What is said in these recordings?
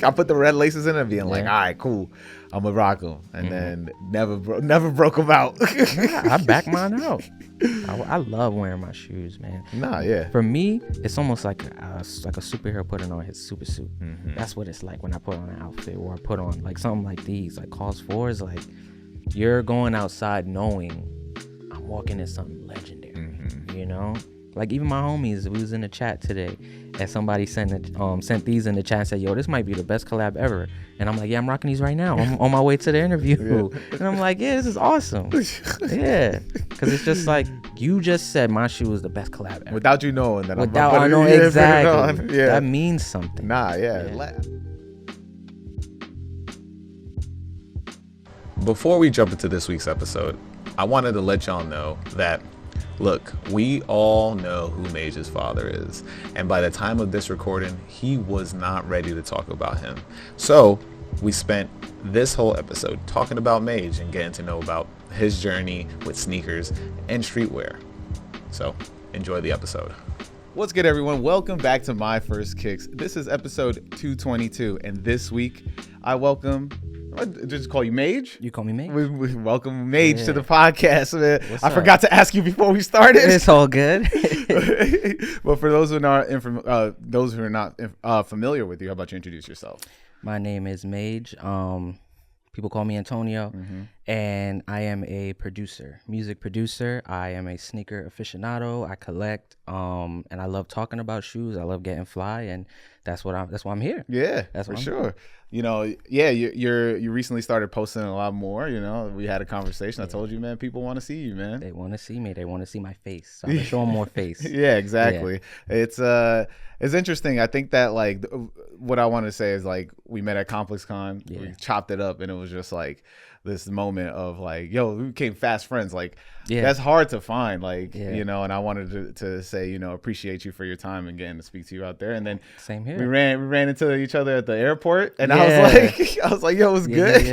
I put the red laces in and being like, all right, cool, I'm gonna rock them, and then never broke them out. I back mine out. I love wearing my shoes, man. Nah, yeah. For me, it's almost like a superhero putting on his super suit. That's what it's like when I put on an outfit, or I put on like something like these, like Cause 4 is like you're going outside knowing I'm walking in something legendary. You know, like even my homies, we was in the chat today, and somebody sent these in the chat and said, "Yo, this might be the best collab ever." And I'm like, "Yeah, I'm rocking these right now. I'm on my way to the interview." And I'm like, "Yeah, this is awesome." Yeah, because it's just like you just said, my shoe was the best collab ever. Without you knowing that. Without I know exactly. Yeah. That means something. Nah, yeah. Before we jump into this week's episode, I wanted to let y'all know that, look, we all know who Mage's father is, and by the time of this recording, he was not ready to talk about him. So we spent this whole episode talking about Mage and getting to know about his journey with sneakers and streetwear. So enjoy the episode. What's good, everyone? Welcome back to My First Kicks. This is episode 222, and this week I welcome... I just call you Mage. You call me Mage. We welcome Mage to the podcast, man. What's I up? forgot to ask you before we started. It's all good. But for those who are not familiar with you, how about you introduce yourself? My name is Mage. People call me Antonio, and I am a music producer. I am a sneaker aficionado. I collect, and I love talking about shoes. I love getting fly, and that's why I'm here. Yeah, that's for sure. You know, yeah, you recently started posting a lot more. You know, we had a conversation. I told you, man, people want to see you, man. They want to see me. They want to see my face. So I'm gonna show them more face. Yeah, exactly. Yeah. It's interesting. I think that like what I want to say is like we met at ComplexCon. Yeah. We chopped it up, and it was just like this moment of like, yo, we became fast friends. Like, that's hard to find. Like, you know, and I wanted to say, you know, appreciate you for your time and getting to speak to you out there. And then same here. We ran into each other at the airport, and I was like, yo, it was good.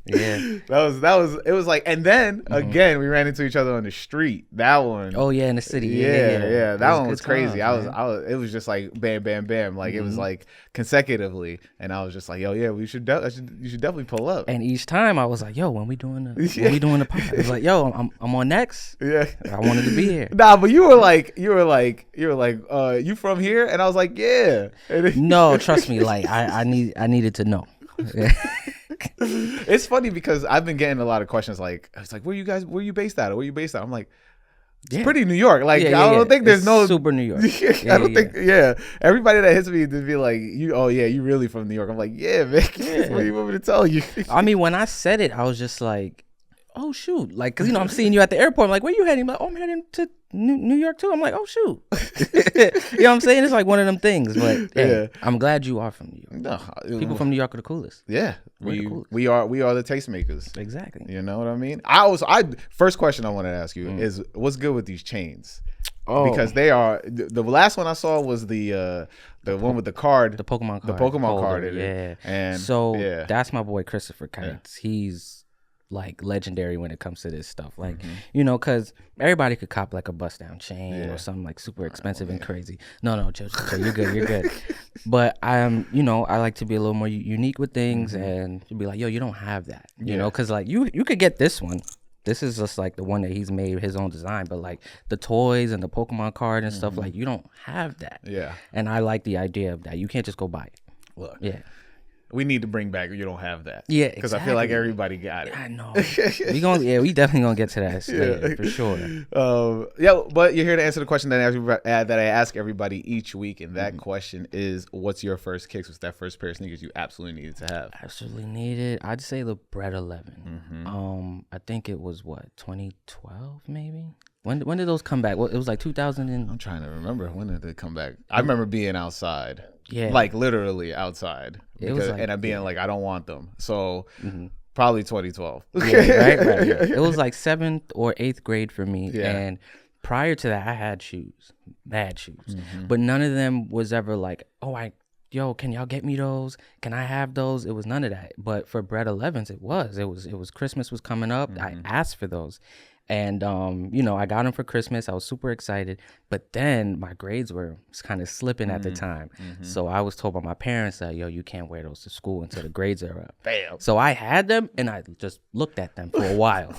Yeah. It was like, and then again we ran into each other on the street. That one. Oh yeah, in the city. Yeah. That one was crazy. It was just like bam, bam, bam. Like it was like consecutively, and I was just like, yo, yeah, you should definitely pull up. And each time I was like, yo, when we doing the podcast? I was like, yo, I'm on next. Yeah, I wanted to be here. Nah, but you were like, you from here? And I was like, yeah. No, trust me, like I needed to know. It's funny because I've been getting a lot of questions like, it's like, where you based at? Or where you based at? I'm like, it's pretty New York. Like, I don't think there's no super New York. I don't think. Everybody that hits me to be like, you really from New York. I'm like, yeah, man. What do you want me to tell you? I mean, when I said it, I was just like, oh shoot, like, cause I'm seeing you at the airport. I'm like, where you heading? I'm like, oh, I'm heading to New York too. I'm like, oh shoot. You know what I'm saying? It's like one of them things. But hey, I'm glad you are from New York. No, people from New York are the coolest. Yeah, we are the Tastemakers. Exactly. You know what I mean? First question I want to ask you is, what's good with these chains? Oh, because they are the last one I saw was the one with the card, the Pokemon card in it. Yeah, and so that's my boy Christopher Kites. Yeah. He's like legendary when it comes to this stuff, like you know, because everybody could cop like a bust down chain or something like super expensive and crazy. No, chill, you're good. But I like to be a little more unique with things and be like, yo, you don't have that, you know, because like you could get this one. This is just like the one that he's made his own design, but like the toys and the Pokemon card and stuff, like you don't have that. Yeah, and I like the idea of that. You can't just go buy it. Look, we need to bring back. You don't have that. Yeah, because I feel like everybody got it. I know. We definitely gonna get to that later, for sure. But you're here to answer the question that I ask everybody each week, and that question is, what's your first kicks? What's that first pair of sneakers you absolutely needed to have? Absolutely needed. I'd say the Bread 11. I think it was 2012 maybe. When did those come back? Well, it was like 2000. I'm trying to remember, when did they come back? I remember being outside. Yeah, like literally outside. And I'm being like, I don't want them. So probably 2012. Yeah, right. It was like 7th or 8th grade for me. Yeah. And prior to that, I had shoes, bad shoes, but none of them was ever like, oh, I yo, can y'all get me those? Can I have those? It was none of that. But for bread 11s, it was Christmas was coming up. I asked for those. And, I got them for Christmas. I was super excited. But then my grades were kind of slipping at the time. So I was told by my parents that, yo, you can't wear those to school until the grades are up. Bam. So I had them, and I just looked at them for a while.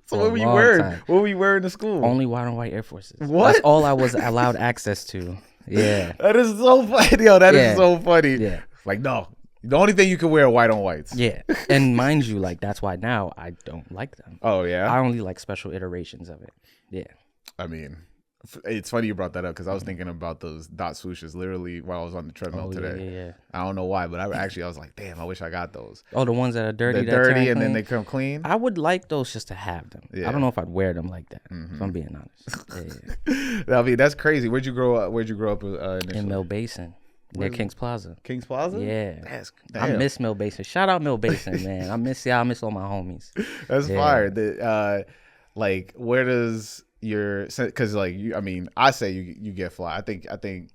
So what were you wearing? What were you wearing to school? Only white on white Air Forces. What? That's all I was allowed access to. Yeah. That is so funny. Yo, that is so funny. Yeah. Like, no. The only thing you can wear are white on whites. Yeah. And mind you, like, that's why now I don't like them. Oh, yeah? I only like special iterations of it. Yeah. I mean, it's funny you brought that up because I was thinking about those dot swooshes literally while I was on the treadmill today. Yeah. I don't know why, but I was like, damn, I wish I got those. Oh, the ones that are dirty. They're dirty and then they come clean. I would like those just to have them. Yeah. I don't know if I'd wear them like that. If I'm being honest. Yeah. I mean, that's crazy. Where'd you grow up initially? In Mill Basin. Near Kings Plaza. Kings Plaza? Yeah. I miss Mill Basin. Shout out Mill Basin, man. I miss all my homies. That's fire. Like, where does your, because like I say you get fly. I think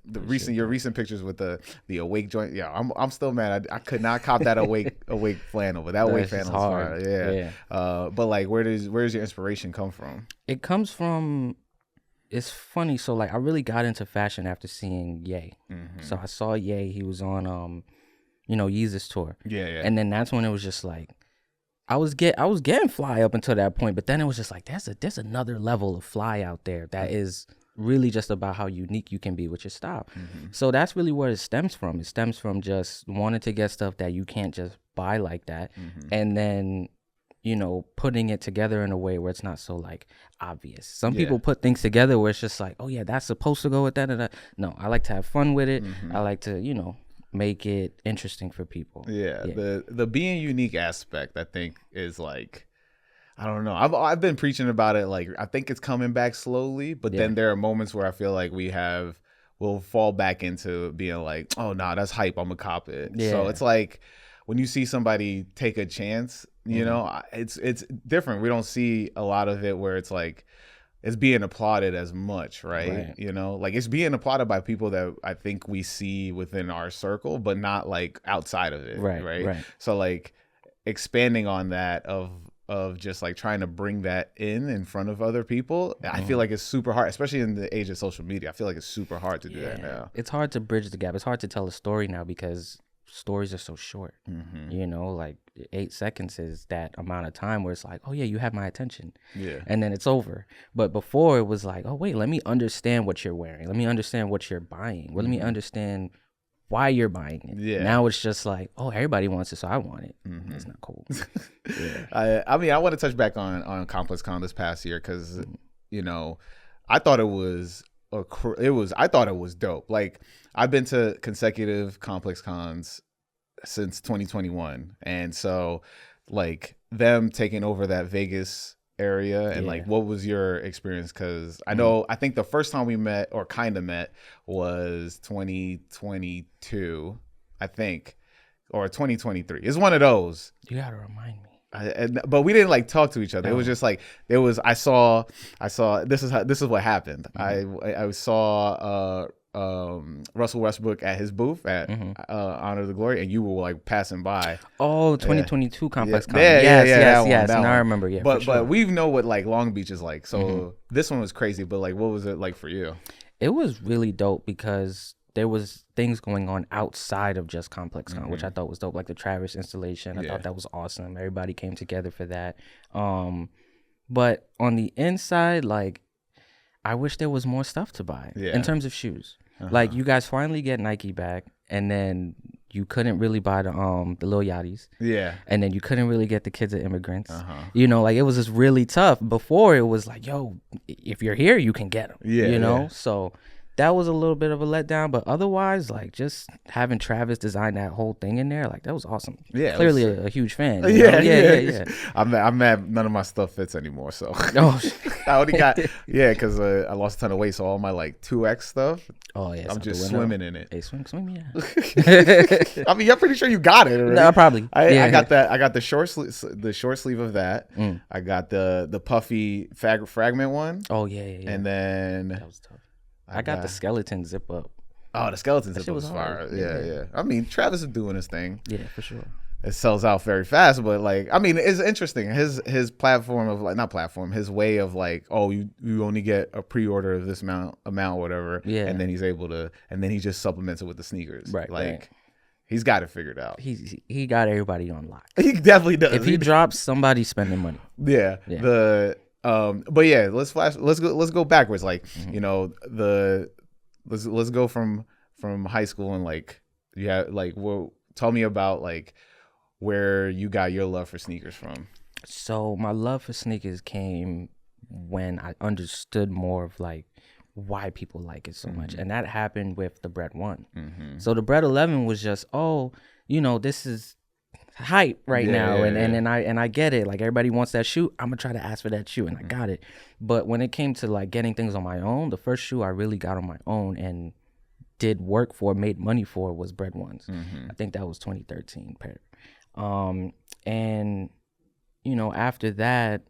your recent pictures with the awake joint. Yeah, I'm still mad. I could not cop that awake flannel, but that awake flannel is hard. Yeah. But like, where's your inspiration come from? It comes from. It's funny. So like, I really got into fashion after seeing Ye. So I saw Ye. He was on Yeezus tour. Yeah. And then that's when it was just like, I was getting fly up until that point, but then it was just like there's another level of fly out there that is really just about how unique you can be with your style. So that's really where it stems from. It stems from just wanting to get stuff that you can't just buy like that, and then putting it together in a way where it's not so like obvious. Some people put things together where it's just like, oh yeah, that's supposed to go with that and that. No, I like to have fun with it. I like to make it interesting for people. The being unique aspect, I think, is like, I don't know, I've been preaching about it. Like, I think it's coming back slowly, but then there are moments where I feel like we'll fall back into being like, oh nah, that's hype, I'm gonna cop it. So it's like when you see somebody take a chance, it's different. We don't see a lot of it where it's like it's being applauded as much, right? Like it's being applauded by people that I think we see within our circle, but not like outside of it, right? So like expanding on that of just like trying to bring that in front of other people, I feel like it's super hard, especially in the age of social media. I feel like it's super hard to do that now. It's hard to bridge the gap. It's hard to tell a story now because stories are so short. Like 8 seconds is that amount of time where it's like, oh yeah, you have my attention, and then it's over. But before it was like, oh wait, let me understand what you're wearing, let me understand what you're buying, let me understand why you're buying it. Now it's just like, oh, everybody wants it, so I want it. It's not cool. I want to touch back on ComplexCon this past year because I thought it was dope. Like, I've been to consecutive ComplexCons since 2021, and so like them taking over that Vegas area and like, what was your experience? Because I think the first time we met or kind of met was 2022, I think, or 2023. It's one of those. You gotta remind me. But we didn't like talk to each other. It was just like I saw this is what happened. I saw Russell Westbrook at his booth at Honor the Glory, and you were like passing by. Oh, 2022 ComplexCon. Yes. Now I remember. Yeah, but we know what like Long Beach is like. So this one was crazy. But like, what was it like for you? It was really dope because there was things going on outside of just ComplexCon, which I thought was dope. Like the Travis installation, I thought that was awesome. Everybody came together for that. But on the inside, like, I wish there was more stuff to buy in terms of shoes. Like, you guys finally get Nike back, and then you couldn't really buy the Lil Yachty's. And then you couldn't really get the Kids of Immigrants. Like, it was just really tough. Before, it was like, yo, if you're here, you can get them. So that was a little bit of a letdown, but otherwise, like, just having Travis design that whole thing in there, like, that was awesome. Clearly a huge fan. Yeah. I'm mad none of my stuff fits anymore, so I only got because I lost a ton of weight, so all my like 2X stuff. Oh yeah, I'm just swimming in it. Hey, swim, yeah. I mean, I'm pretty sure you got it already. No, probably. I got that. I got the short sleeve of that. I got the puffy fragment one. Oh yeah. And then that was tough. I got the skeleton zip up. Oh, the skeleton That tip shit was was fire. hard. Yeah. I mean, Travis is doing his thing. Yeah, for sure. It sells out very fast, but like, I mean, it's interesting. His platform of like, not platform, his way of like, oh, you only get a pre-order of this amount, whatever. Yeah. And then he's able to, and then he just supplements it with the sneakers. Right. Like, right. he's got it figured out. He got everybody on lock. He definitely does. If he drops, somebody's spending money. Yeah. But yeah, let's go backwards. Like, you know, let's go from high school and like, yeah, like, well, tell me about like where you got your love for sneakers from. So my love for sneakers came when I understood more of like why people like it so much, and that happened with the Bread 1. So the Bread 11 was just, oh, you know, this is hype right now, and I get it. Like, everybody wants that shoe. I'm gonna try to ask for that shoe, and I got it. But when it came to like getting things on my own, the first shoe I really got on my own and did work for, made money for, was Bread 1s. I think that was 2013 pair. And you know, after that,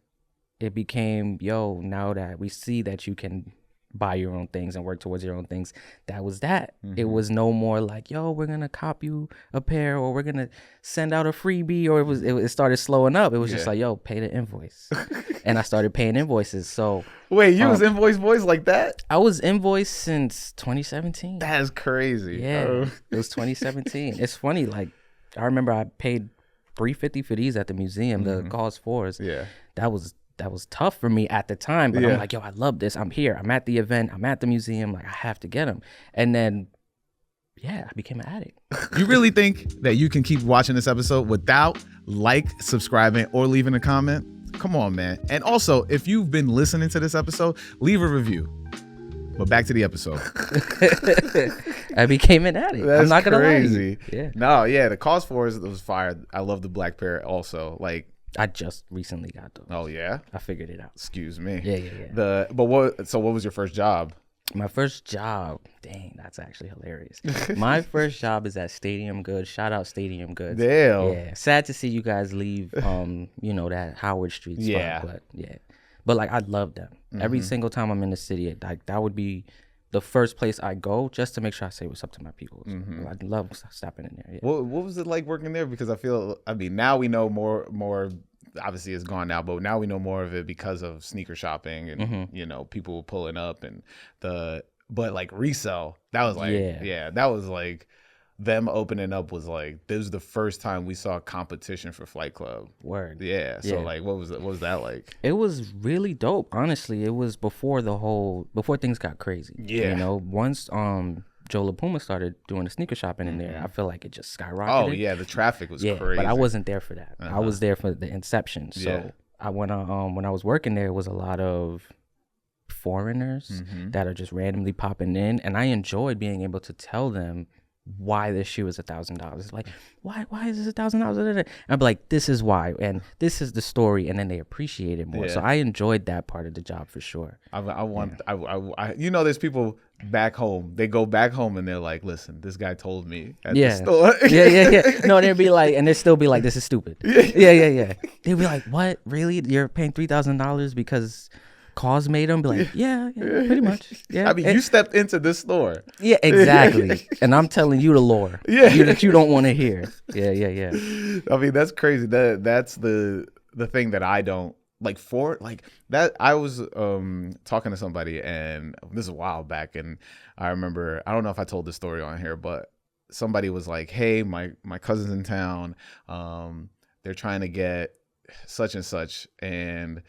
it became, yo, now that we see that you can buy your own things and work towards your own things, that was that. It was no more like, yo, we're gonna cop you a pair, or we're gonna send out a freebie, or it started slowing up. It was just like, yo, pay the invoice. And I started paying invoices. So wait, you was invoice boys like that? I was invoiced since 2017. That's crazy. Yeah, it was 2017. It's funny, like, I remember I paid $350 for these at the museum, the Cause 4s. Yeah. That was tough for me at the time, but I'm like, yo, I love this. I'm here. I'm at the event. I'm at the museum. Like, I have to get them. And then, yeah, I became an addict. You really think that you can keep watching this episode without subscribing, or leaving a comment? Come on, man. And also, if you've been listening to this episode, leave a review. But back to the episode. I became an addict. That's I'm not gonna crazy. lie. Yeah. No, yeah, the Cause 4s was fire. I love the black pair also. Like, I just recently got those. oh yeah? I figured it out. Excuse me. Yeah. What was your first job? My first job, dang, that's actually hilarious. My first job is at Stadium Goods. Shout out Stadium Goods. Damn. Yeah. Sad to see you guys leave you know, that Howard Street spot. Yeah. But yeah. But like, I love them. Every single time I'm in the city, like, that would be the first place I go just to make sure I say what's up to my people. I love stopping in there. Yeah. What was it like working there? Because I mean, now we know more. Obviously, it's gone now, but now we know more of it because of sneaker shopping and you know, people pulling up and but like resell. That was like that was like them opening up was like, this was the first time we saw competition for Flight Club. Word. Yeah. So like, what was that like? It was really dope. Honestly, it was before things got crazy. Yeah. You know, once Joe LaPuma started doing the sneaker shopping in there, I feel like it just skyrocketed. Oh yeah, the traffic was crazy. But I wasn't there for that. I was there for the inception. So I went when I was working there, it was a lot of foreigners that are just randomly popping in, and I enjoyed being able to tell them why this shoe is $1,000. Like, why is this $1,000? I'm like, this is why, and this is the story, and then they appreciate it more. So I enjoyed that part of the job for sure. I you know, there's people back home. They go back home and they're like, listen, this guy told me at the store. yeah. No, they'd be like, and they'd still be like, this is stupid. Yeah. They'd be like, what? Really? You're paying $3,000 because Cause made them? Be like, yeah, pretty much. Yeah. I mean, you stepped into this store. Yeah, exactly. And I'm telling you the lore. Yeah. That you don't want to hear. Yeah. I mean, that's crazy. That's the thing that I don't like for like that. I was talking to somebody, and this is a while back, and I remember, I don't know if I told this story on here, but somebody was like, hey, my cousin's in town. They're trying to get such and such, and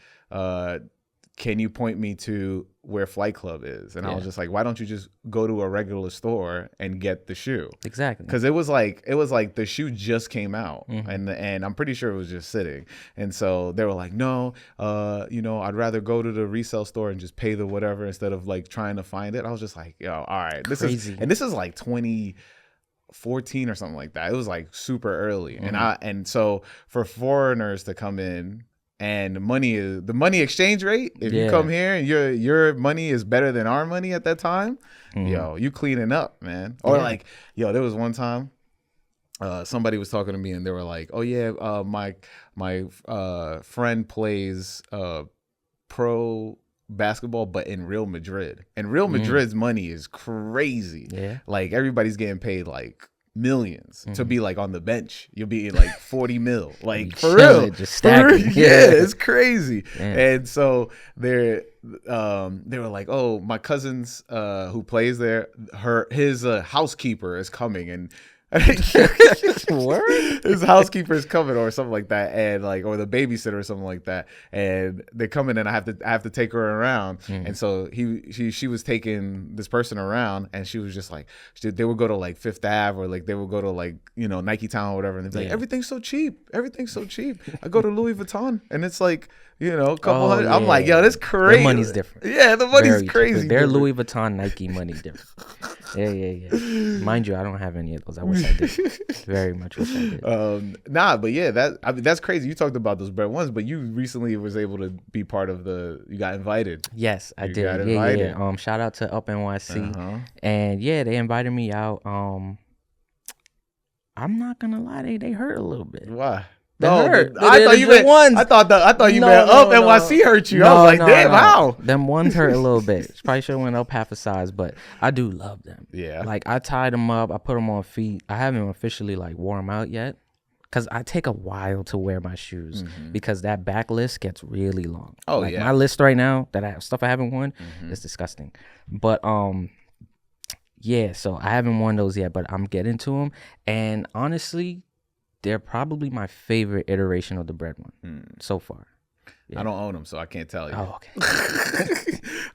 can you point me to where Flight Club is? And I was just like, why don't you just go to a regular store and get the shoe? Exactly. Because it was like the shoe just came out, and I'm pretty sure it was just sitting. And so they were like, no, you know, I'd rather go to the resale store and just pay the whatever instead of like trying to find it. I was just like, yo, all right, this is like 2014 or something like that. It was like super early, and so for foreigners to come in. And the money exchange rate. If you come here and your money is better than our money at that time, yo, you cleaning up, man. Or like, yo, there was one time, somebody was talking to me and they were like, oh yeah, my friend plays pro basketball, but in Real Madrid. And Real Madrid's money is crazy. Yeah. Like everybody's getting paid like millions to be like on the bench. You'll be like 40 mil, like for real, just stacking. Yeah, it's crazy. Damn. And so they were like, oh, my cousin's who plays there, his housekeeper is coming, and Word? his housekeeper is coming or something like that, and like, or the babysitter or something like that, and they come in and I have to take her around. And so she was taking this person around, and she was just like, they would go to like Fifth Ave, or like they would go to like, you know, Nike Town or whatever, and they'd be like, everything's so cheap, I go to Louis Vuitton and it's like, you know, a couple hundred. I'm like, yo, that's crazy. Their money's different. Yeah, the money's crazy. Their Louis Vuitton, Nike money different. Yeah. Mind you, I don't have any of those. I wish I did. Very much wish I did. But yeah, that's crazy. You talked about those bread ones, but you recently was able to be part of you got invited. Yes, I did. Got invited. Yeah. Shout out to Up NYC. And yeah, they invited me out. I'm not gonna lie, they hurt a little bit. Why? I thought you meant Up NYC hurt you. I was like, damn, how? Them ones hurt a little bit. Probably should have went up half a size, but I do love them. Yeah. Like I tied them up, I put them on feet. I haven't officially like wore them out yet, because I take a while to wear my shoes because that back list gets really long. Oh, like, yeah. my list right now that I have stuff I haven't worn is disgusting. But yeah, so I haven't worn those yet, but I'm getting to them, and honestly, they're probably my favorite iteration of the bread one so far. Yeah. I don't own them, so I can't tell you. Oh, okay.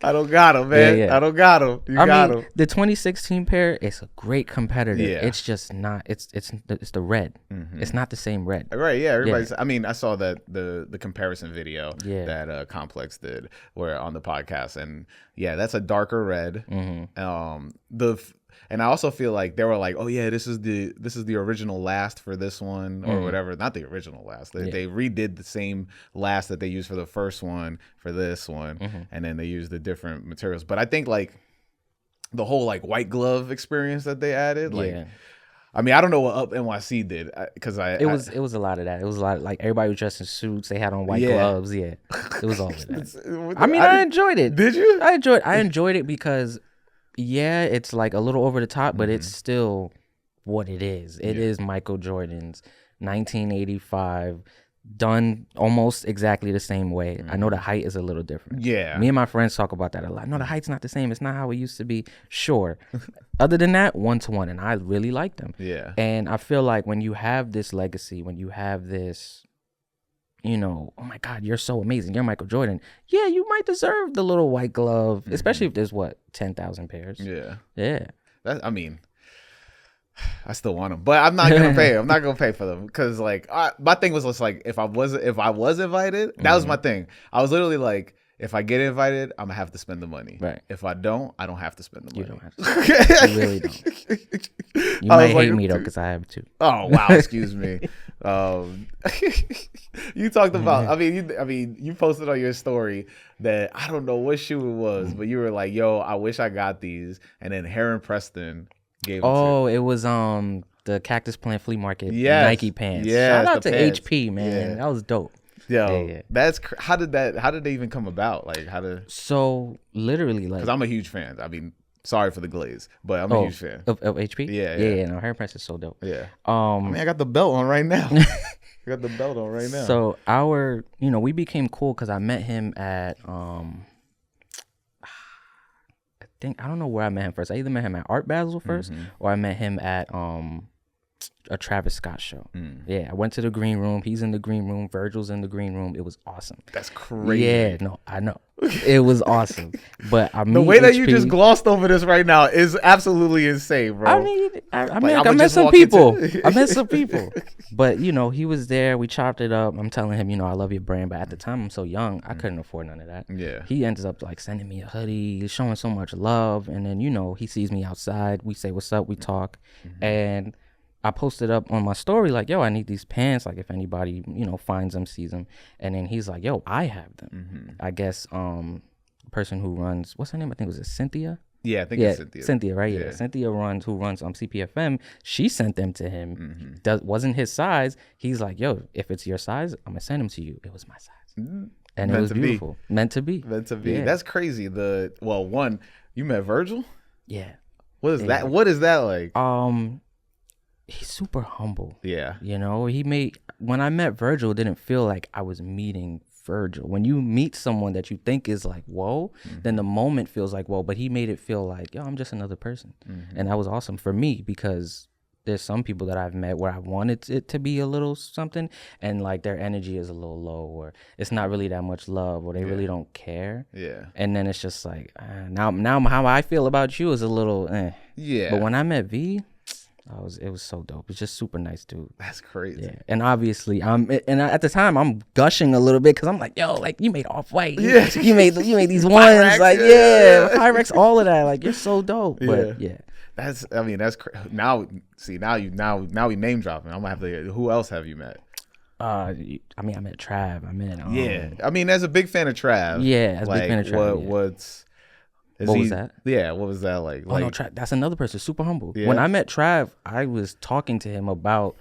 I don't got them, man. Yeah. I don't got them. You got them. The 2016 pair is a great competitor. Yeah. It's just not. It's the red. It's not the same red. Right. Yeah. Everybody's. I mean, I saw that the comparison video that Complex did, where on the podcast, and yeah, that's a darker red. And I also feel like they were like, oh yeah, this is the original last for this one or whatever. Not the original last. They redid the same last that they used for the first one for this one, and then they used the different materials. But I think like the whole like white glove experience that they added, like. Yeah. I mean, I don't know what Up NYC did because it was a lot of that. It was a lot of, like, everybody was dressed in suits. They had on white gloves. Yeah, it was all of that. I enjoyed it. Did you? I enjoyed it because, yeah, it's like a little over the top, but it's still what it is. It is Michael Jordan's 1985, done almost exactly the same way. I know the height is a little different. Yeah. Me and my friends talk about that a lot. No, the height's not the same. It's not how it used to be. Sure. Other than that, 1-to-1, and I really like them. Yeah. And I feel like when you have this legacy, when you have this, you know, oh my God, you're so amazing, you're Michael Jordan. Yeah, you might deserve the little white glove, especially if there's 10,000 pairs. Yeah. Yeah. I mean, I still want them, but I'm not gonna pay. I'm not gonna pay for them because, like, my thing was just like, if I was invited, that was my thing. I was literally like, if I get invited, I'm gonna have to spend the money. Right. If I don't have to spend the money. You don't have to. You really don't. You might hate me though, because I have to. Oh wow, excuse me. You talked about. I mean, you posted on your story that I don't know what shoe it was, but you were like, "Yo, I wish I got these," and then Heron Preston gave. It was the Cactus Plant Flea Market Nike pants. Yeah, shout out to HP, man. That was dope. Yo, that's how did they even come about? Like, so literally, like, because I'm a huge fan. I mean, sorry for the glaze, but I'm a huge fan of HP. Yeah. No, Heron Preston is so dope. Yeah. I mean, I got the belt on right now. So we became cool because I met him at I don't know where I met him first. I either met him at Art Basel first, or I met him at a Travis Scott show. Yeah, I went to the green room. He's in the green room. Virgil's in the green room. It was awesome. That's crazy. Yeah, no, I know. It was awesome. But the way that you just glossed over this right now is absolutely insane, bro. I mean, I met some people. I met some people. But, he was there. We chopped it up. I'm telling him, I love your brand. But at the time, I'm so young, I couldn't afford none of that. Yeah. He ends up, like, sending me a hoodie, showing so much love. And then, he sees me outside. We say, what's up? We talk. And I posted up on my story, like, yo, I need these pants. Like, if anybody, finds them, sees them. And then he's like, yo, I have them. I guess the person who runs, what's her name? I think it was Cynthia. Yeah, I think it's Cynthia. Cynthia, right? Yeah. Cynthia who runs CPFM. She sent them to him. Wasn't his size. He's like, yo, if it's your size, I'm going to send them to you. It was my size. And it was beautiful. Meant to be. Meant to be. Yeah. That's crazy. One, you met Virgil? Yeah. What is that? What is that like? He's super humble. Yeah. You know, when I met Virgil, it didn't feel like I was meeting Virgil. When you meet someone that you think is like, whoa, then the moment feels like, whoa, but he made it feel like, yo, I'm just another person. And that was awesome for me because there's some people that I've met where I wanted it to be a little something and like their energy is a little low or it's not really that much love or they really don't care. Yeah. And then it's just like, now how I feel about you is a little Yeah. But when I met V, it was so dope. It's just super nice, dude. That's crazy. Yeah, and obviously, at the time I'm gushing a little bit because I'm like, yo, like you made Off-White. Yeah, you made these ones, Pyrex, like Pyrex, all of that. Like you're so dope. But yeah, that's now. See, now we name dropping. I'm gonna have to. Who else have you met? I met Trav. I mean, as a big fan of Trav. Yeah, as a big fan of Trav. What was that? Yeah, what was that like? Oh no, Trav, that's another person, super humble. Yeah. When I met Trav, I was talking to him about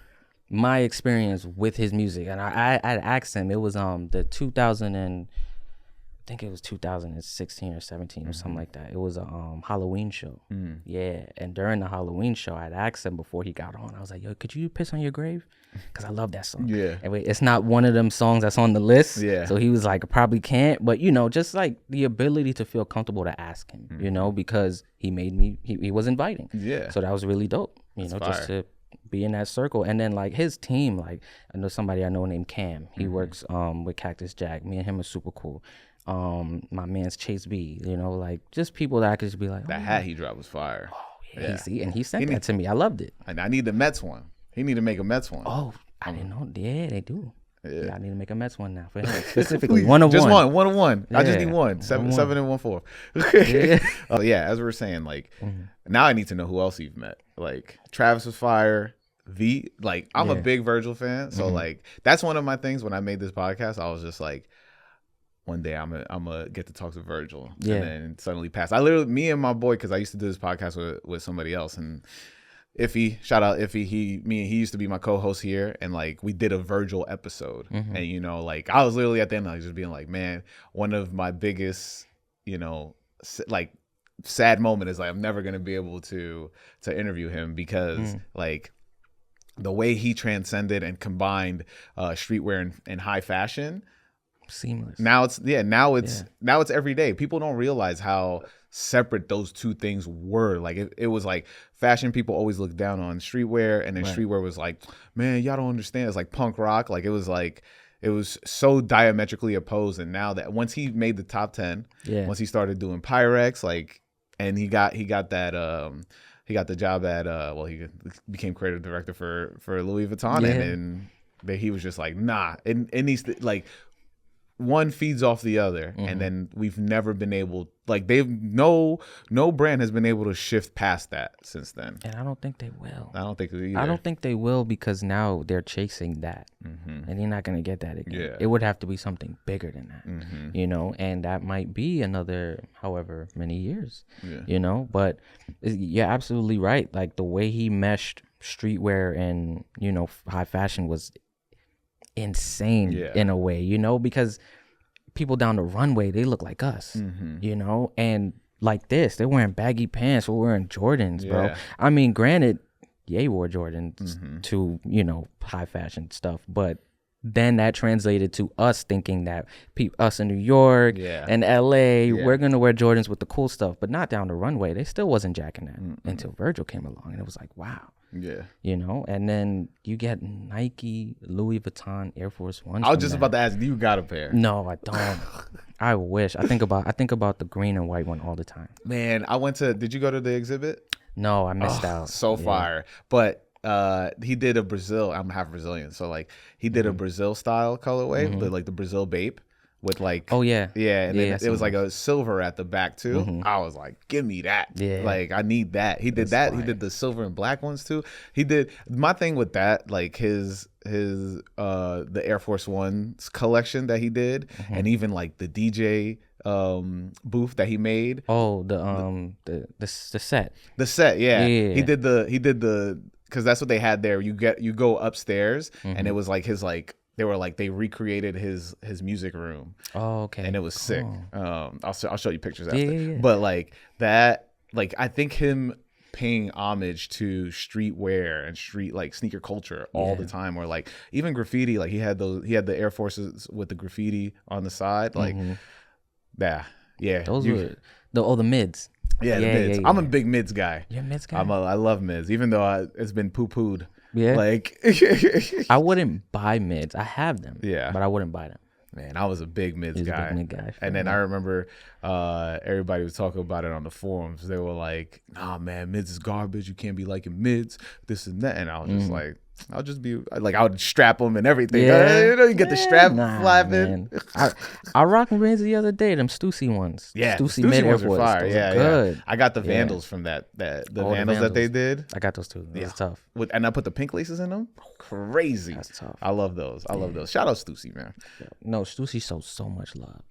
my experience with his music, and I asked him. It was the 2016 or 17 or something like that. It was a Halloween show. Yeah, and during the Halloween show, I'd asked him before he got on. I was like, yo, could you piss on your grave? Because I love that song. Yeah. And it's not one of them songs that's on the list. Yeah. So he was like, I probably can't. But, just like the ability to feel comfortable to ask him, because he made me, he was inviting. Yeah. So that was really dope, just to be in that circle. And then like his team, like I know somebody I know named Cam. He works with Cactus Jack. Me and him are super cool. My man's Chase B, like just people that I could just be like, that hat he dropped was fire. Oh yeah. He sent that to me. I loved it. And I need the Mets one. He need to make a Mets one. Oh, I didn't know. Yeah, they do. Yeah, I need to make a Mets one now for him specifically. One of just one. One of one. Yeah. I just need one. Seven and 1/4. Yeah. Oh yeah, as we were saying, like now I need to know who else you've met. Like Travis was fire. I'm a big Virgil fan, so like that's one of my things. When I made this podcast, I was just like, one day I'm gonna get to talk to Virgil, and then suddenly pass. Me and my boy, because I used to do this podcast with somebody else, and Iffy, shout out Iffy. He used to be my co-host here, and like we did a Virgil episode, and like I was literally at the end like just being like, man, one of my biggest, like sad moment is like I'm never gonna be able to interview him because like the way he transcended and combined streetwear and high fashion. Seamless. Now it's every day. People don't realize how separate those two things were. Like it was like fashion people always looked down on streetwear, and then streetwear was like, man, y'all don't understand. It's like punk rock. Like it was so diametrically opposed. And now that once he made the top 10, once he started doing Pyrex, like, and he got that he got the job at he became creative director for Louis Vuitton, and he was just like, nah, it needs to, like, one feeds off the other, and then we've never been able, like, no brand has been able to shift past that since then. And I don't think they will. I don't think they either. I don't think they will, because now they're chasing that, and you're not gonna get that again. Yeah. It would have to be something bigger than that, and that might be another however many years, But you're absolutely right. Like the way he meshed streetwear and high fashion was insane in a way, because people down the runway, they look like us, and like this, they're wearing baggy pants, we're wearing Jordans, bro. I mean, granted, Ye wore Jordans to high fashion stuff, but then that translated to us thinking that us in New York and LA, we're gonna wear Jordans with the cool stuff, but not down the runway. They still wasn't jacking that until Virgil came along, and it was like, wow. Yeah. And then you get Nike, Louis Vuitton, Air Force One. I was just about to ask, you got a pair? No, I don't. I wish. I think about the green and white one all the time. Man, did you go to the exhibit? No, I missed out. So fire. But he did a Brazil, I'm half Brazilian, so like he did a Brazil style colorway, like the Brazil Bape. With like, oh yeah, and then it was like a silver at the back too. I was like, give me that. Like I need that. He did that. Fire. He did the silver and black ones too. He did my thing with that, like his the Air Force Ones collection that he did, and even like the DJ booth that he made. Oh, the set. The set, yeah. He did the because that's what they had there. You go upstairs, and it was like his like they were like they recreated his music room. Oh, okay. And it was sick. I'll show you pictures after. Yeah. But like that, like I think him paying homage to streetwear and street like sneaker culture all the time, or like even graffiti. Like he had the Air Forces with the graffiti on the side. Like yeah. Those were the mids. Yeah, the mids. Yeah. I'm a big mids guy. You're a mids guy? I love mids, even though it's been poo-pooed. Yeah. Like I wouldn't buy mids. I have them. Yeah. But I wouldn't buy them. Man, I was a big mids guy. A big mid guy. And then I remember everybody was talking about it on the forums. They were like, nah, man, mids is garbage. You can't be liking mids, this and that. And I was just like, I'll just be like, I would strap them and everything. Yeah. You get the strap flapping. I rocked mids the other day, them Stussy ones. Yeah, Stussy mid ones Air were Force. fire. Those Yeah, good. yeah. I got the Vandals from the Vandals that they did. I got those too. That's tough. And I put the pink laces in them. Crazy. That's tough. I love those. I love those. Shout out Stussy, man. No, Stussy shows so much love.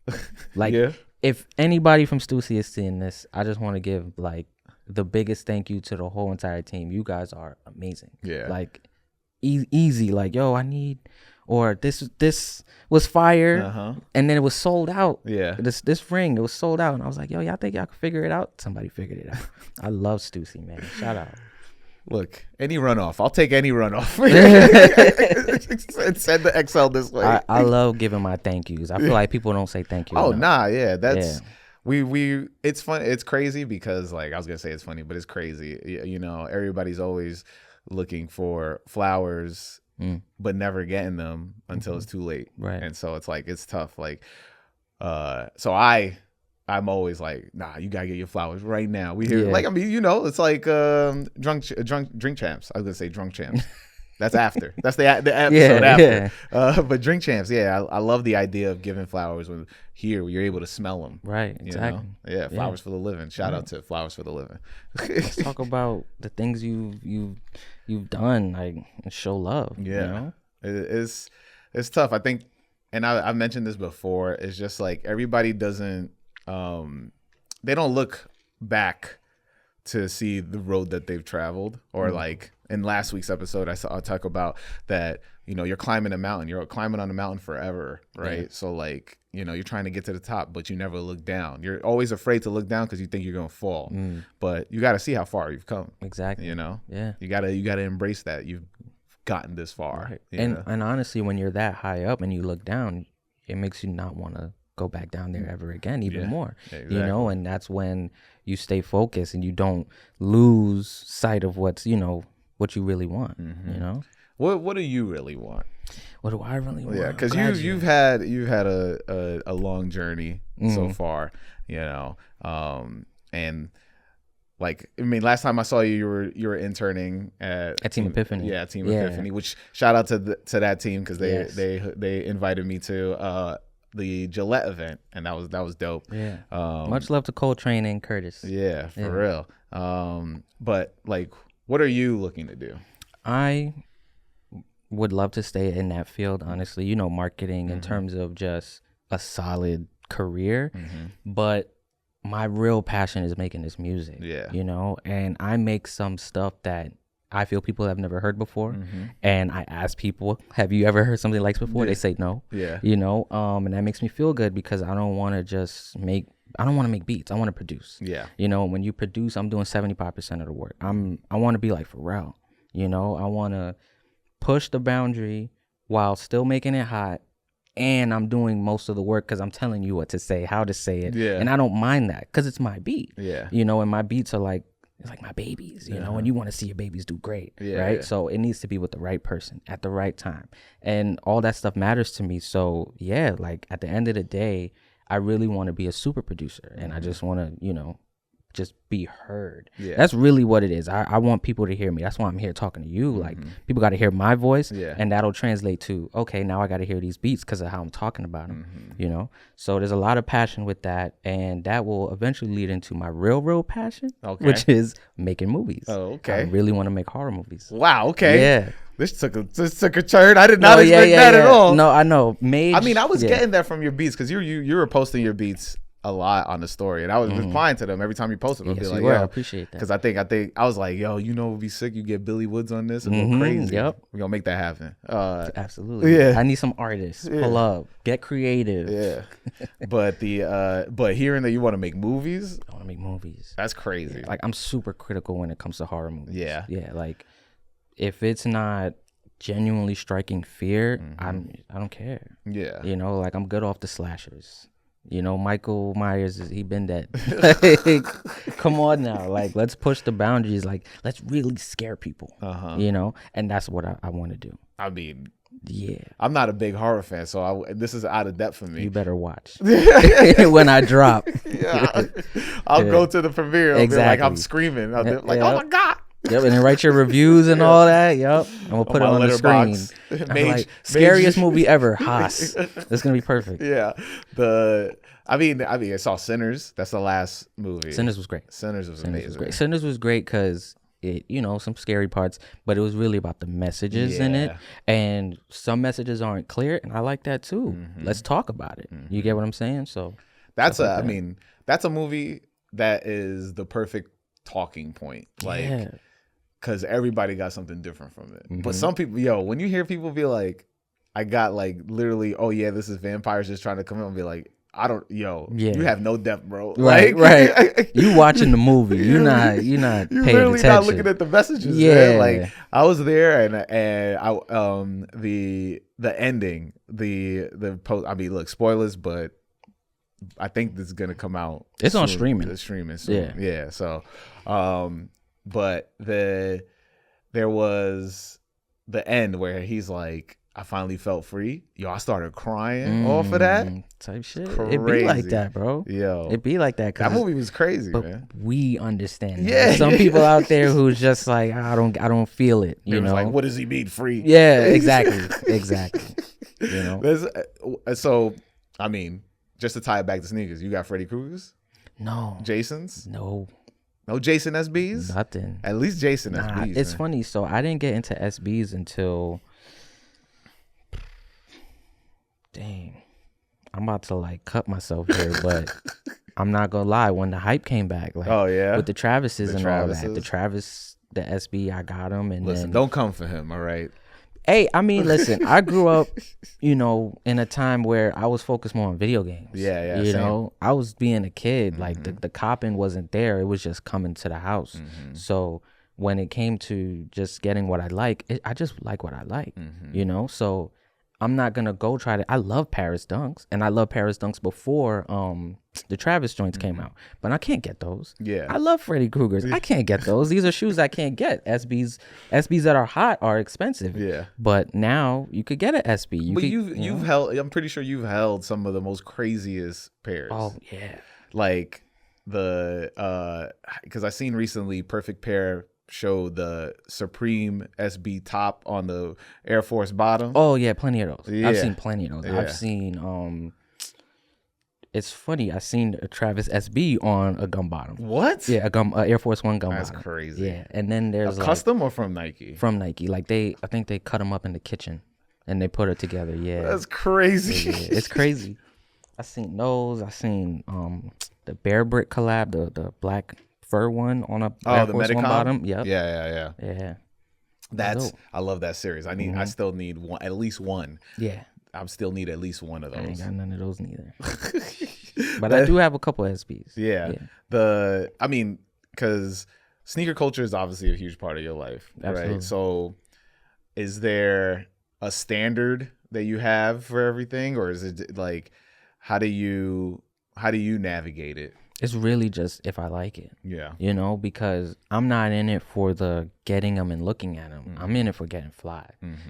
Like, if anybody from Stussy is seeing this, I just want to give like the biggest thank you to the whole entire team. You guys are amazing. Yeah. Like easy. Like, yo, I need, or this was fire, and then it was sold out. Yeah. This ring, it was sold out, and I was like, yo, y'all think y'all can figure it out? Somebody figured it out. I love Stussy, man. Shout out. Look, any runoff. I'll take any runoff. Send the XL this way. I love giving my thank yous. I feel like people don't say thank you. Oh, nah, yeah. That's we it's fun. It's crazy because like I was gonna say it's funny, but it's crazy. You know, everybody's always looking for flowers but never getting them until it's too late. Right. And so it's like it's tough. Like so I'm always like, nah, you gotta get your flowers right now. We here, like, I mean, you know, it's like drink champs. I was gonna say drunk champs. That's after. That's the episode after. Yeah. But drink champs, I love the idea of giving flowers when here you're able to smell them. Right. Exactly. You know? Yeah. Flowers for the living. Shout out to Flowers for the Living. Let's talk about the things you've done, like, and show love. Yeah. You know? It's tough. I think, and I've mentioned this before. It's just like everybody doesn't. They don't look back to see the road that they've traveled, or like in last week's episode, I talk about that, you know, you're climbing a mountain, you're climbing on a mountain forever. Right. Yeah. So like, you know, you're trying to get to the top, but you never look down. You're always afraid to look down because you think you're going to fall, but you got to see how far you've come. Exactly. You know, yeah, you gotta embrace that you've gotten this far. Right. And honestly, when you're that high up and you look down, it makes you not want to go back down there ever again, even more. Exactly. You know, and that's when you stay focused and you don't lose sight of what's, you know, what you really want. You know, what do you really want? What do I really want? Yeah, because you've had a long journey so far, you know, and like, I mean, last time I saw you, you were interning at Team Epiphany. Yeah, Team Epiphany. Which shout out to that team because they invited me to the Gillette event, and that was dope. Yeah. Much love to Coltrane and Curtis. Yeah, for real. But like, what are you looking to do? I would love to stay in that field, honestly. You know, marketing in terms of just a solid career, but my real passion is making this music. Yeah. You know, and I make some stuff that I feel people have never heard before. And I ask people, have you ever heard something like this before? They say no. Yeah. You know, and that makes me feel good because I don't want to make beats. I want to produce. Yeah. You know, when you produce, I'm doing 75% of the work. I want to be like Pharrell. You know, I want to push the boundary while still making it hot. And I'm doing most of the work because I'm telling you what to say, how to say it. Yeah. And I don't mind that because it's my beat. Yeah. You know, and my beats are like, it's like my babies, you know, and you want to see your babies do great, right? Yeah. So it needs to be with the right person at the right time. And all that stuff matters to me. So, yeah, like at the end of the day, I really want to be a super producer. And I just want to, you know, just be heard. Yeah. That's really what it is. I want people to hear me. That's why I'm here talking to you. Like, people got to hear my voice, and that'll translate to, okay, now I got to hear these beats because of how I'm talking about them, you know? So there's a lot of passion with that, and that will eventually lead into my real passion, which is making movies. Oh, okay. I really want to make horror movies. Wow, okay. Yeah. This took a turn. I did not expect that at all. No, I know. Mage, I mean, I was getting that from your beats because you were posting your beats a lot on the story, and I was replying to them every time you posted. I'd be like, I yo, appreciate that. because I think I was like, yo, you know, it'd be sick. You get Billy Woods on this and go crazy. Yep, we're gonna make that happen. Absolutely. Yeah, I need some artists. Pull up, get creative. Yeah, but hearing that you want to make movies, I want to make movies. That's crazy. Like I'm super critical when it comes to horror movies. Yeah. Like if it's not genuinely striking fear, I don't care. Yeah, you know, like I'm good off the slashers. You know, Michael Myers, he been dead. Come on now. Like, let's push the boundaries. Like, let's really scare people, you know? And that's what I want to do. I mean, yeah. I'm not a big horror fan, so this is out of depth for me. You better watch when I drop. Yeah. I'll go to the premiere. I'll be like, I'm screaming. I'll be like, oh my God. Yep, and then write your reviews and all that. Yep, I'm gonna put it on the screen. Mage, scariest movie ever. Haas. That's gonna be perfect. Yeah, I mean, I saw Sinners. That's the last movie. Sinners was great. Sinners was amazing. Sinners was great because it, you know, some scary parts, but it was really about the messages in it, and some messages aren't clear, and I like that too. Let's talk about it. You get what I'm saying? So that's I mean, that's a movie that is the perfect talking point. Like. Because everybody got something different from it. But some people, when you hear people be like, I got like literally, oh yeah, this is vampires just trying to come in and be like, you have no depth, bro. Right. You watching the movie. You're not you paying literally attention. not looking at the messages. Man. Like I was there and I the ending, the post, I mean, look, spoilers, but I think this is gonna come out. It's soon. on streaming. It's streaming soon. Yeah. So but there was the end where he's like, I finally felt free. Yo, I started crying off of that. Type shit. Crazy. It be like that, bro. Yo. It be like that. That movie was crazy, man. We understand that. Yeah. Some people out there who's just like, I don't feel it. You know? Like, what does he mean free? Yeah, exactly. You know? So, I mean, just to tie it back to sneakers, you got Freddy Krueger's? No. Jason's? No Jason SBs? Nothing. At least Jason SBs. It's funny. So I didn't get into SBs until, dang, I'm about to like cut myself here, but I'm not gonna lie. When the hype came back, like, with the Travises and all that, the SB, I got him, and listen, don't come for him, all right? Hey, I mean, listen, I grew up, you know, in a time where I was focused more on video games. Yeah, you same. know, I was being a kid. Like, the copping wasn't there. It was just coming to the house. So when it came to just getting what I like, I just like what I like, you know? So I'm not going to go try to... I love Paris Dunks, and I love Paris Dunks before the Travis joints came out. But I can't get those. Yeah. I love Freddy Krueger's. I can't get those. These are shoes I can't get. SBs that are hot are expensive. Yeah. But now you could get an SB. You've held... I'm pretty sure you've held some of the most craziest pairs. Oh, yeah. Like the... Because I seen recently Perfect Pair show the Supreme SB top on the Air Force bottom. Oh yeah, plenty of those. Yeah. I've seen plenty of those. Yeah. I've seen it's funny, I seen a Travis SB on a gum bottom. What? Yeah, Air Force One gum That's bottom. crazy. Yeah, and then there's custom or from Nike? From Nike. Like I think they cut them up in the kitchen and they put it together. Yeah. That's crazy. Yeah. It's crazy. I seen those. I seen the Bear Brick collab, the black fur one on a Air Force One bottom. Yep. Yeah. That's dope. I love that series. I still need one, at least one. Yeah. I still need at least one of those. I ain't got none of those neither. But I do have a couple of SBs. Yeah. I mean, because sneaker culture is obviously a huge part of your life. Absolutely. Right? So is there a standard that you have for everything, or is it like, how do you navigate it? It's really just if I like it. Yeah. You know, because I'm not in it for the getting them and looking at them. I'm in it for getting fly.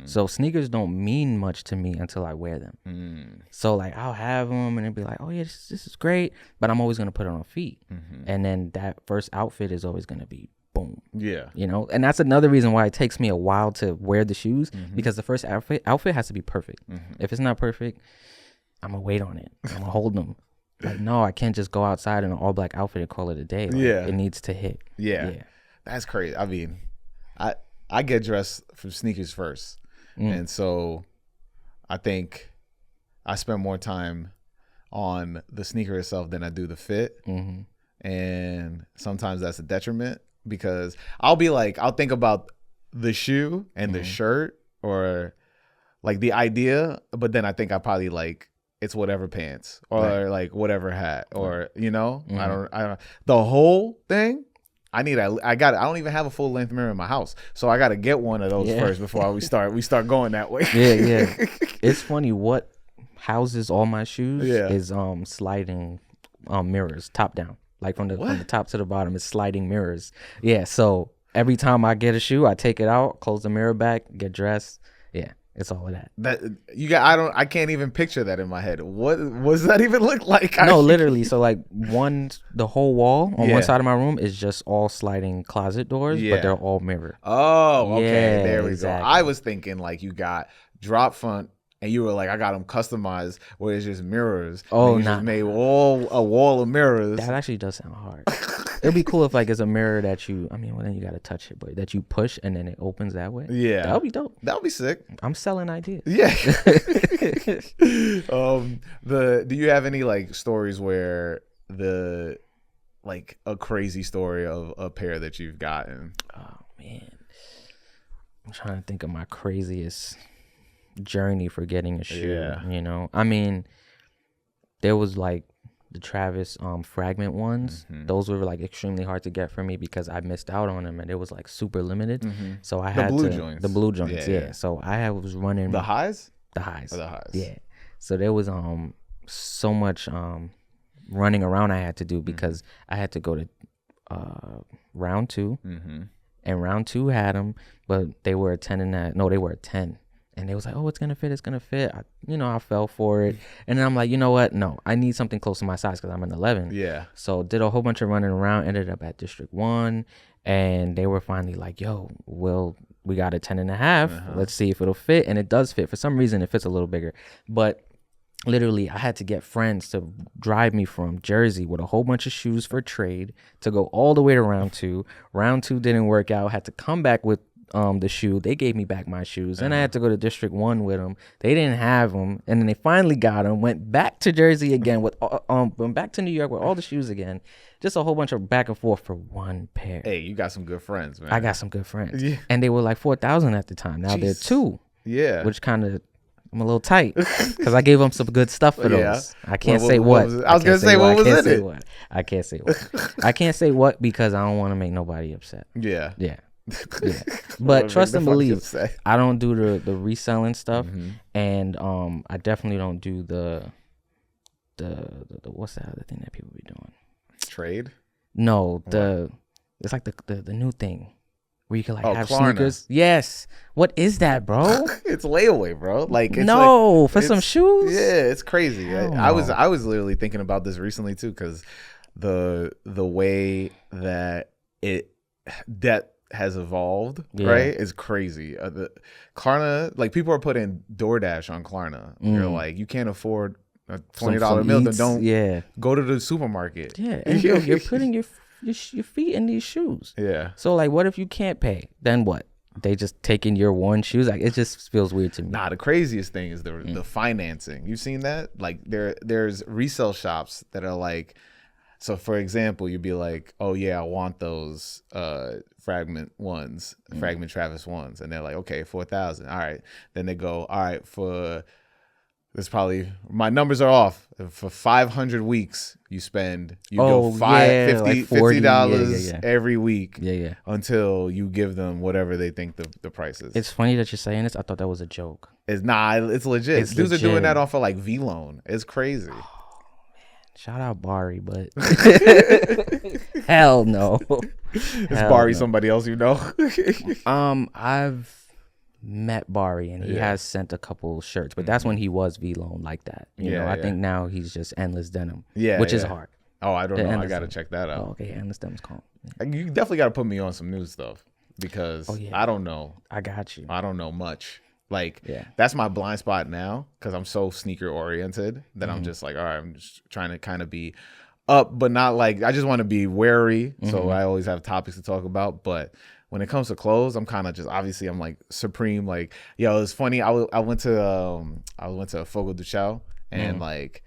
So sneakers don't mean much to me until I wear them. So like I'll have them and it'll be like, oh yeah, this is great. But I'm always going to put it on feet. And then that first outfit is always going to be boom. Yeah. You know, and that's another reason why it takes me a while to wear the shoes, because the first outfit has to be perfect. If it's not perfect, I'm going to wait on it. I'm going to hold them. Like, no, I can't just go outside in an all black outfit and call it a day. Like, it needs to hit. Yeah. That's crazy. I mean, I get dressed for sneakers first. And so I think I spend more time on the sneaker itself than I do the fit. Mm-hmm. And sometimes that's a detriment because I'll think about the shoe and the shirt or like the idea, but then I think I probably like it's whatever pants or like whatever hat or I don't the whole thing. I don't even have a full length mirror in my house, so I got to get one of those first before we start going that way. Yeah. It's funny what houses all my shoes is sliding mirrors top down. Like from the top to the bottom, it's sliding mirrors. Yeah, so every time I get a shoe, I take it out, close the mirror back, get dressed. Yeah, it's all of that. I can't even picture that in my head. What does that even look like? No, literally. So like the whole wall on one side of my room is just all sliding closet doors, but they're all mirror. Oh, okay. Yeah, there we exactly. go. I was thinking like you got drop front. And you were like, I got them customized where it's just mirrors. Oh, you just made a wall of mirrors. That actually does sound hard. It'd be cool if like it's a mirror that then you got to touch it, but that you push and then it opens that way. Yeah. That would be dope. That would be sick. I'm selling ideas. Yeah. Do you have any like stories where a crazy story of a pair that you've gotten? Oh, man. I'm trying to think of my craziest journey for getting a shoe. I mean, there was like the Travis fragment ones. Those were like extremely hard to get for me because I missed out on them and it was like super limited. So I had the blue joints. Yeah. So I was running the highs. Yeah. So there was so much running around I had to do because I had to go to round 2 and round 2 had them, but they were a 10 and that. No, they were a 10. And they was like, oh, it's going to fit. I fell for it. And then I'm like, you know what? No, I need something close to my size because I'm an 11. Yeah. So did a whole bunch of running around, ended up at District 1. And they were finally like, yo, we got a 10 and a half. Let's see if it'll fit. And it does fit. For some reason, it fits a little bigger. But literally, I had to get friends to drive me from Jersey with a whole bunch of shoes for trade to go all the way to round 2. Round 2 didn't work out. Had to come back with the shoe. They gave me back my shoes. Then I had to go to District 1 with them. They didn't have them. And then they finally got them. Went back to Jersey again went back to New York with all the shoes again. Just a whole bunch of back and forth for one pair. Hey, you got some good friends, man. I got some good friends. Yeah. And they were like 4,000 at the time. Now they're 2. Yeah. Which kind of, I'm a little tight because I gave them some good stuff for those. Yeah. I can't say what. I was going to say, what was in it? I can't say what. I can't say what because I don't want to make nobody upset. Yeah. Yeah. But trust and believe, I don't do the reselling stuff, and I definitely don't do the what's the other thing that people be doing? Trade? No, it's like the new thing where you can like have Klarna. sneakers. Yes. What is that, bro? It's layaway, bro. Like it's for some shoes. Yeah, it's crazy. I was literally thinking about this recently too, because the way that has evolved, right, is crazy. The Klarna, like people are putting DoorDash on Klarna. You're like, you can't afford a $20 meal, then don't go to the supermarket. Yeah, and you're putting your feet in these shoes. Yeah. So like, what if you can't pay? Then what? They just taking your one shoes? Like, it just feels weird to me. Nah, the craziest thing is the financing. You've seen that? Like there's resale shops that are like, so for example, you'd be like, oh yeah, I want those fragment Travis ones. And they're like, okay, 4,000. All right. Then they go, all right, my numbers are off. For 500 weeks, you go $50 every week until you give them whatever they think the price is. It's funny that you're saying this. I thought that was a joke. It's legit. Dudes are doing that off of like V-Loan. It's crazy. Shout out Bari, but hell no. Is Bari somebody else you know? I've met Bari and he has sent a couple shirts, but that's when he was V-Loan like that. You know, I think now he's just Endless Denim, which is hard. Oh, I don't know. I got to check that out. Oh, okay, Endless Denim's calm. Yeah. You definitely got to put me on some new stuff because I don't know. I got you. I don't know much. Like, that's my blind spot now because I'm so sneaker oriented that I'm just like, all right, I'm just trying to kind of be up, but not like, I just want to be wary. So I always have topics to talk about. But when it comes to clothes, I'm kind of just, obviously, I'm like supreme. Like, yo, it's funny. I went to Fogo de Chao and like,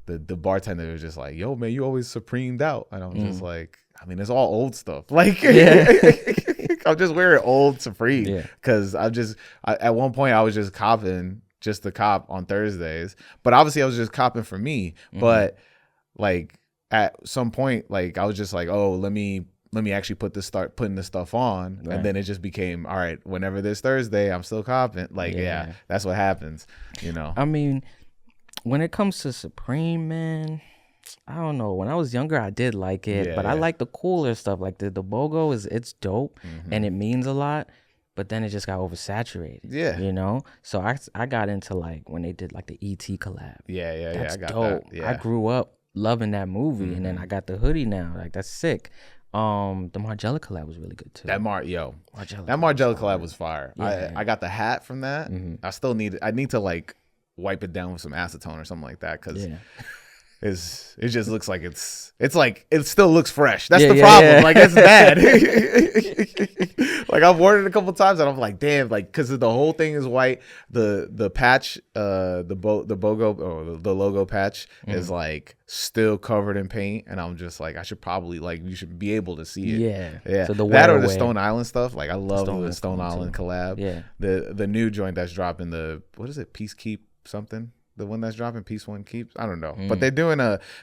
the bartender was just like, yo, man, you always supremed out. And I'm just like, I mean, it's all old stuff. Like, I'm just wearing old Supreme because at one point I was just copping just the cop on Thursdays. But obviously I was just copping for me. But like at some point, like I was just like, oh, let me actually start putting this stuff on. And then it just became, all right, whenever there's Thursday, I'm still copping. Like, that's what happens, you know? I mean, when it comes to Supreme, man, I don't know. When I was younger, I did like it, but I like the cooler stuff. Like the BOGO it's dope and it means a lot, but then it just got oversaturated. Yeah, you know. So I got into like when they did like the ET collab. That's I got dope. that. Yeah. I grew up loving that movie, and then I got the hoodie now. Like that's sick. The Margiela collab was really good too. That Margiela collab was fire. I got the hat from that. I need to like wipe it down with some acetone or something like that because it just looks like it's like it still looks fresh. That's the problem. Like it's bad. Like I've worn it a couple times and I'm like, damn, like because the whole thing is white. The patch, the BOGO or the logo patch is like still covered in paint, and I'm just like, I should probably like you should be able to see it. Yeah. So that or the Stone Island stuff. Like I love the Stone Island collab. Yeah. The new joint that's dropping, the what is it? Peace Keep something. The one that's dropping, Peace One Keeps. I don't know, but they're doing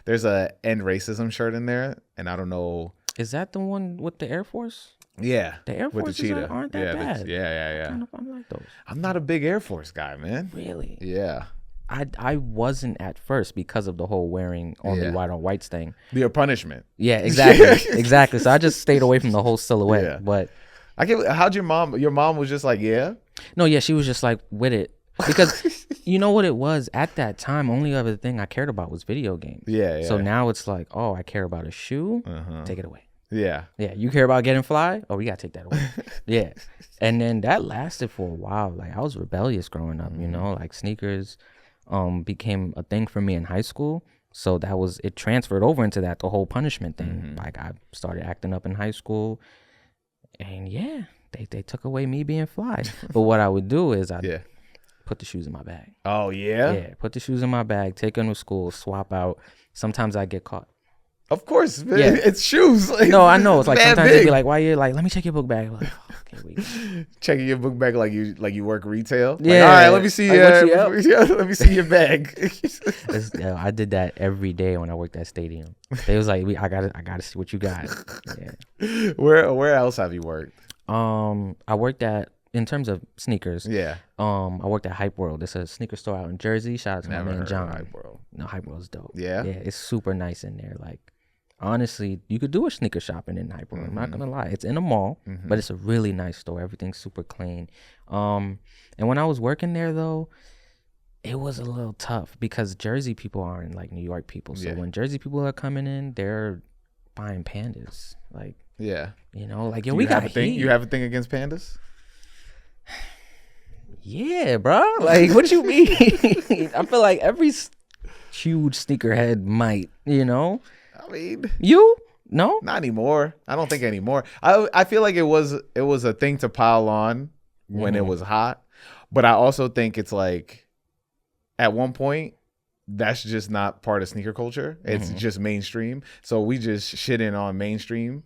there's a End Racism shirt in there, and I don't know. Is that the one with the Air Force? Yeah, the Air Force with the cheetah aren't that bad. Yeah. I like those. I'm not a big Air Force guy, man. Really? Yeah. I wasn't at first because of the whole wearing only white on whites thing. The punishment. Yeah, exactly. So I just stayed away from the whole silhouette. Yeah. But how'd your mom? Your mom was just like, yeah. No, yeah, she was just like with it. Because you know what it was at that time, only other thing I cared about was video games. Yeah. So now it's like, oh, I care about a shoe, take it away. Yeah. You care about getting fly? Oh, we gotta take that away. Yeah. And then that lasted for a while. Like I was rebellious growing up, you know, like sneakers became a thing for me in high school. So it transferred over into the whole punishment thing. Like I started acting up in high school, and they took away me being fly. But what I would do is put the shoes in my bag. Oh, yeah? Yeah, put the shoes in my bag, take them to school, swap out. Sometimes I get caught. Of course, man. Yeah. It's shoes. Like, no, I know. It's like sometimes they'd be like, why you like, let me check your book bag. I'm like, oh, okay, wait. Checking your book bag like you work retail? Yeah. Like, all right, let me see let me see your bag. I did that every day when I worked at Stadium. They was like, I gotta see what you got. Yeah. Where else have you worked? I worked at, in terms of sneakers, I worked at Hype World. It's a sneaker store out in Jersey. Shout out to my man John. Hype World. No, Hype World's dope. Yeah, it's super nice in there. Like honestly, you could do a sneaker shopping in Hype World. I'm not gonna lie, it's in a mall, but it's a really nice store. Everything's super clean. And when I was working there though, it was a little tough because Jersey people aren't like New York people. So when Jersey people are coming in, they're buying pandas. Like you know, like yo, we got heat. You have a thing against pandas? Yeah, bro. Like, what you mean? I feel like every huge sneakerhead might, you know? I mean, you? No? Not anymore. I don't think anymore. I feel like it was a thing to pile on when it was hot. But I also think it's like at one point that's just not part of sneaker culture. It's just mainstream. So we just shit in on mainstream,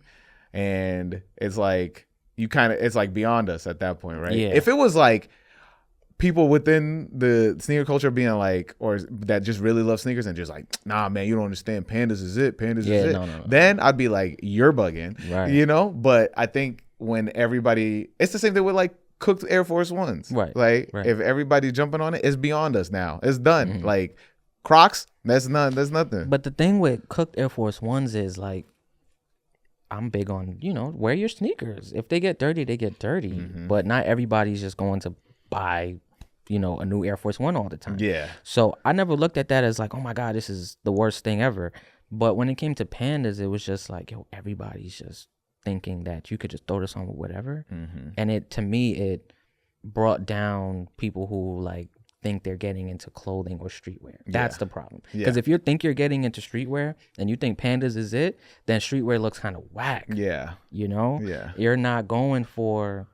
and it's like it's like beyond us at that point, right? Yeah. If it was like people within the sneaker culture being like, or that just really love sneakers and just like, nah, man, you don't understand. Pandas is it. Pandas is it. No. Then I'd be like, you're bugging, right? You know. But I think when everybody, it's the same thing with like cooked Air Force Ones, right? Like if everybody jumping on it, it's beyond us now. It's done. Like Crocs, that's nothing. But the thing with cooked Air Force Ones is like, I'm big on, you know, wear your sneakers. If they get dirty, they get dirty. But not everybody's just going to buy, you know, a new Air Force One all the time. Yeah. So I never looked at that as like, oh my God, this is the worst thing ever. But when it came to pandas, it was just like, yo, everybody's just thinking that you could just throw this on with whatever. And to me, it brought down people who like think they're getting into clothing or streetwear. That's the problem. Because if you think you're getting into streetwear and you think pandas is it, then streetwear looks kind of whack. Yeah. You know? Yeah. You're not going for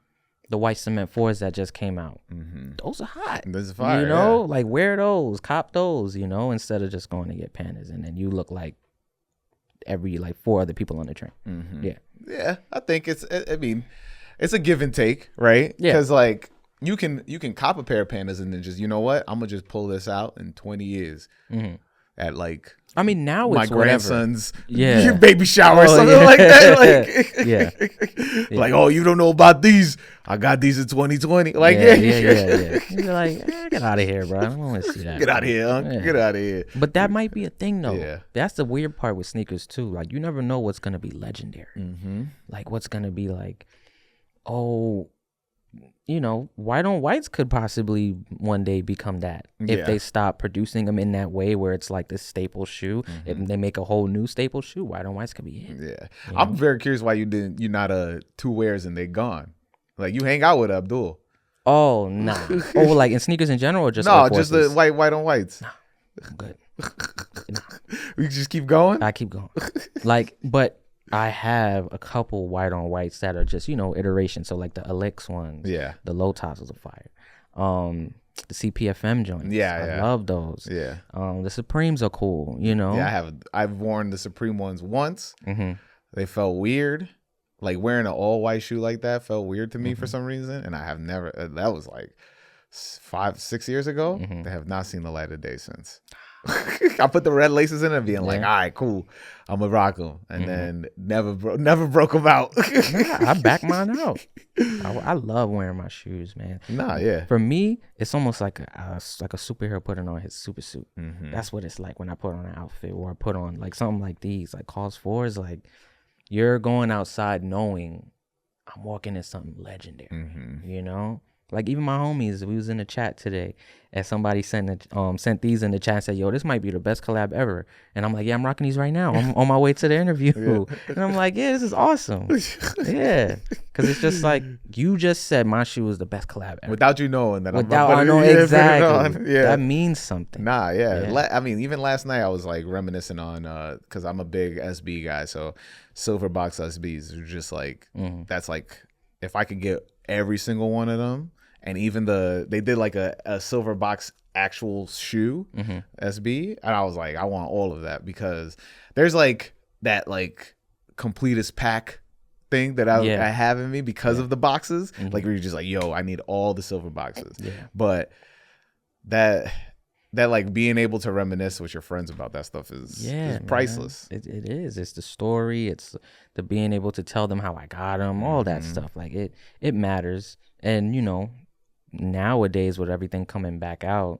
the white cement 4s that just came out. Those are hot. This is fire. You know, like wear those, cop those, you know, instead of just going to get Pandas and then you look like every like 4 other people on the train. Yeah, I think I mean, it's a give and take, right? Yeah. Because like you can cop a pair of Pandas and then just, you know what, I'm gonna just pull this out in 20 years at like, I mean, now my it's whatever. grandson's Yeah. baby shower or something like that. Like, like, oh, you don't know about these? I got these in 2020. Like, yeah. You're like, get out of here, bro. I don't want to see that. Get out of here, Unc. Get out of here. But that might be a thing, though. Yeah. That's the weird part with sneakers, too. Like, you never know what's going to be legendary. Like, what's going to be like, oh, you know, white on whites could possibly one day become that if they stop producing them in that way where it's like this staple shoe. If they make a whole new staple shoe, white on whites could be it. Yeah. I'm very curious why you're not a 2 wears and they gone. Like, you hang out with Abdul. Oh, nah. Oh, like in sneakers in general or just no, just the white on whites. Nah, I'm good. We just keep going? I keep going. Like, but I have a couple white on whites that are just, you know, iterations. So like the Elix ones. Yeah. The low tops was a fire. The CPFM joints. Yeah. I love those. Yeah. The Supremes are cool, you know. Yeah, I've worn the Supreme ones once. They felt weird. Like wearing an all white shoe like that felt weird to me for some reason. And I have never, that was like 5-6 years ago. They have not seen the light of day since. I put the red laces in it being like, all right, cool, I'm gonna rock them, and then never broke them out. I back mine out. I love wearing my shoes, man. Nah, yeah. For me, it's almost like a superhero putting on his super suit. That's what it's like when I put on an outfit, or I put on like something like these, like Cause 4s. Like you're going outside knowing I'm walking in something legendary. You know. Like even my homies, we was in the chat today, and somebody sent these in the chat and said, "Yo, this might be the best collab ever." And I'm like, "Yeah, I'm rocking these right now. I'm on my way to the interview." And I'm like, "Yeah, this is awesome." Yeah, because it's just like you just said, my shoe was the best collab ever without you knowing that. I know exactly. Yeah, that means something. Nah, yeah. I mean, even last night I was like reminiscing on because I'm a big SB guy, so silver box SBs are just like that's like if I could get every single one of them. And even they did like a silver box actual shoe SB. And I was like, I want all of that because there's like that like completest pack thing that I have in me because of the boxes. Like where you're just like, yo, I need all the silver boxes. But that like being able to reminisce with your friends about that stuff is priceless. It is. It's the story. It's the being able to tell them how I got them, all that stuff. Like it matters. And, you know, nowadays with everything coming back out,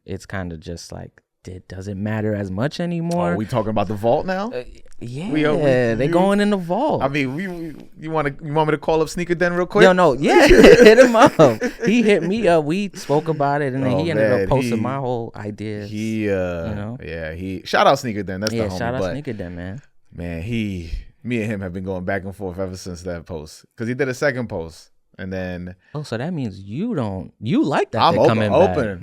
it's kind of just like, does it matter as much anymore? Oh, we talking about the vault now? They going in the vault. I mean, you want me to call up Sneaker Den real quick? No, hit him up. He hit me up. We spoke about it, and then he ended up posting my whole ideas. You know, shout out Sneaker Den. That's the homie. Shout out Sneaker Den, man. Man, me and him have been going back and forth ever since that post because he did a second post. And then so that means you like that. I'm open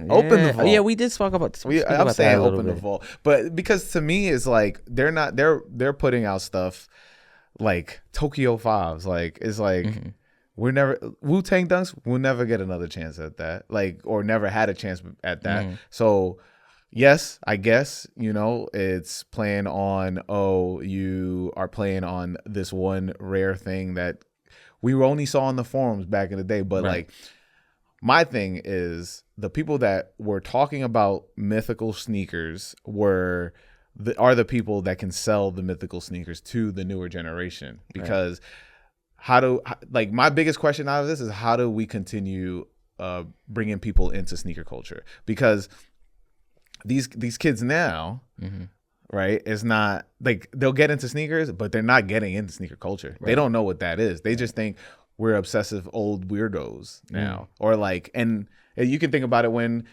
the vault. Yeah, we did talk about. I'm saying open the vault, but because to me it's like they're putting out stuff like Tokyo 5s. Like it's like we're never Wu-Tang Dunks. We'll never get another chance at that. Like or never had a chance at that. So yes, I guess you know it's playing on. Oh, you are playing on this one rare thing that we only saw on the forums back in the day. But like my thing is the people that were talking about mythical sneakers are the people that can sell the mythical sneakers to the newer generation. Because my biggest question out of this is how do we continue bringing people into sneaker culture? Because these kids now, right, it's not like they'll get into sneakers, but they're not getting into sneaker culture. They don't know what that is. They just think we're obsessive old weirdos now, or like, and you can think about it when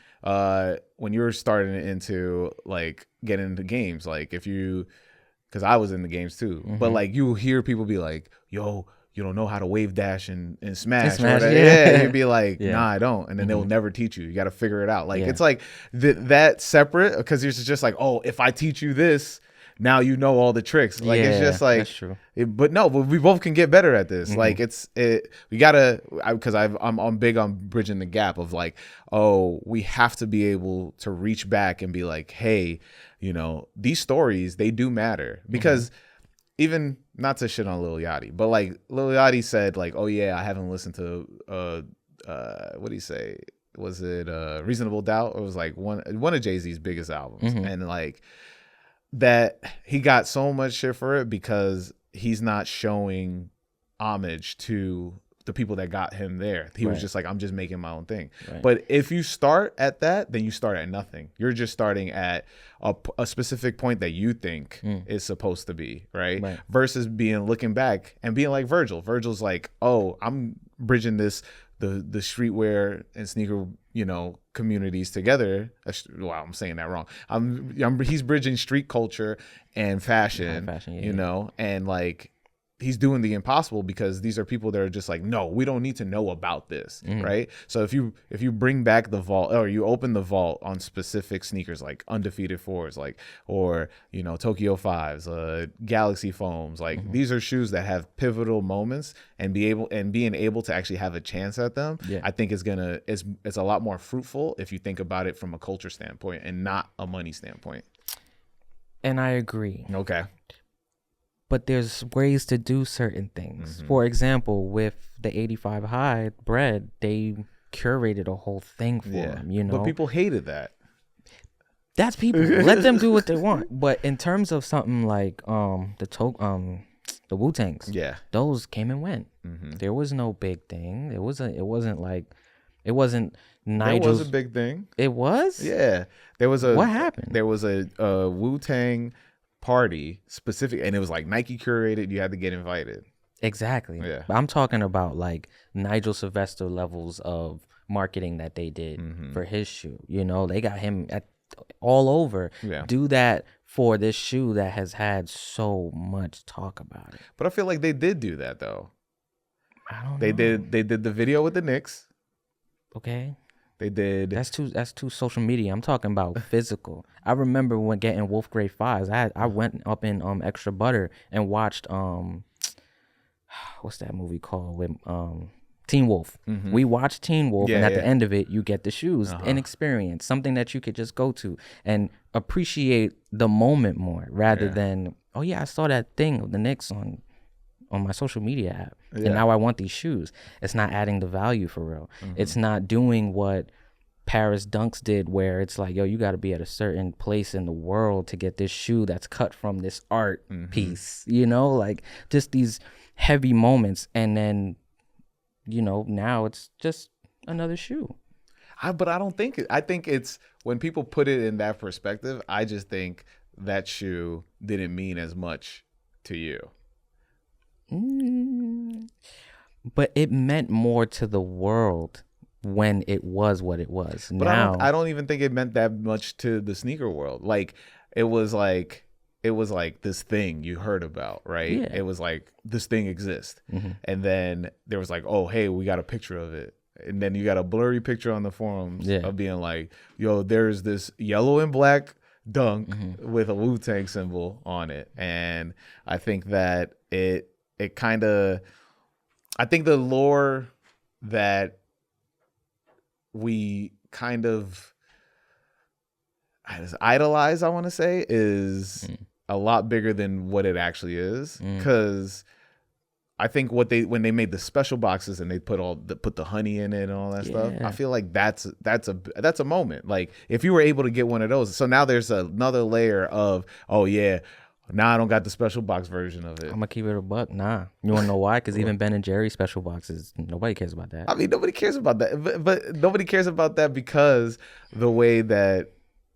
you're starting into like getting into games, like because I was in the games too, but like you hear people be like, yo, you don't know how to wave dash and smash. You'd be like, nah, I don't. And then they will never teach you. You got to figure it out. Like, it's like that separate because it's just like, oh, if I teach you this, now you know all the tricks. Like it's just like that's true. But we both can get better at this. Like we gotta, because I'm big on bridging the gap of like, oh, we have to be able to reach back and be like, hey, you know, these stories, they do matter. Because even, not to shit on Lil Yachty, but like Lil Yachty said like, oh yeah, I haven't listened to what do you say, was it Reasonable Doubt? It was like one of Jay-Z's biggest albums. And like that he got so much shit for it because he's not showing homage to the people that got him there. He was just like, I'm just making my own thing. But if you start at that, then you start at nothing. You're just starting at a specific point that you think is supposed to be, right? Versus looking back and being like Virgil. Virgil's like, oh, I'm bridging this, the streetwear and sneaker, you know, communities together. Wow, I'm saying that wrong. He's bridging street culture and fashion, you know, and like, he's doing the impossible because these are people that are just like, no, we don't need to know about this, right? So if you bring back the vault, or you open the vault on specific sneakers like Undefeated 4s, like, or you know, Tokyo 5s, Galaxy Foams, like these are shoes that have pivotal moments, and being able to actually have a chance at them, I think it's a lot more fruitful if you think about it from a culture standpoint and not a money standpoint. And I agree. Okay. But there's ways to do certain things. For example, with the 85 High bread, they curated a whole thing for them, you know. But people hated that. That's people. Let them do what they want. But in terms of something like the Wu-Tangs, those came and went. There was no big thing. It wasn't Nigel's. There was a big thing. It was? Yeah. What happened? There was a Wu-Tang party specific, and it was like Nike curated. You had to get invited. Exactly. Yeah. But I'm talking about like Nigel Sylvester levels of marketing that they did for his shoe. You know, they got him all over. Do that for this shoe that has had so much talk about it. But I feel like they did do that though. I don't know. They did the video with the Knicks. Okay. They did. That's too social media. I'm talking about physical. I remember when getting Wolf Grade 5s. I went up in Extra Butter and watched what's that movie called with Teen Wolf. We watched Teen Wolf, and at the end of it, you get the shoes, an experience, something that you could just go to and appreciate the moment more, rather than, oh yeah, I saw that thing, the Knicks on my social media app, and now I want these shoes. It's not adding the value for real. It's not doing what Paris Dunks did, where it's like, yo, you got to be at a certain place in the world to get this shoe that's cut from this art piece, you know, like just these heavy moments. And then, you know, now it's just another shoe. But I don't think I think it's, when people put it in that perspective, I just think that shoe didn't mean as much to you. But it meant more to the world when it was what it was. But now I don't even think it meant that much to the sneaker world. Like it was like this thing you heard about, right? It was like, this thing exists. And then there was like, oh, hey, we got a picture of it. And then you got a blurry picture on the forums of being like, yo, there's this yellow and black dunk with a Wu-Tang symbol on it. And I think that it kind of, I think the lore that we kind of idolize, I want to say, is a lot bigger than what it actually is. Because I think when they made the special boxes and they put the honey in it and all that stuff, I feel like that's a moment. Like if you were able to get one of those, so now there's another layer of, oh yeah, now I don't got the special box version of it. I'm gonna keep it a buck. Nah, you wanna know why? Because even Ben and Jerry's special boxes, nobody cares about that. I mean, nobody cares about that, but nobody cares about that because the way that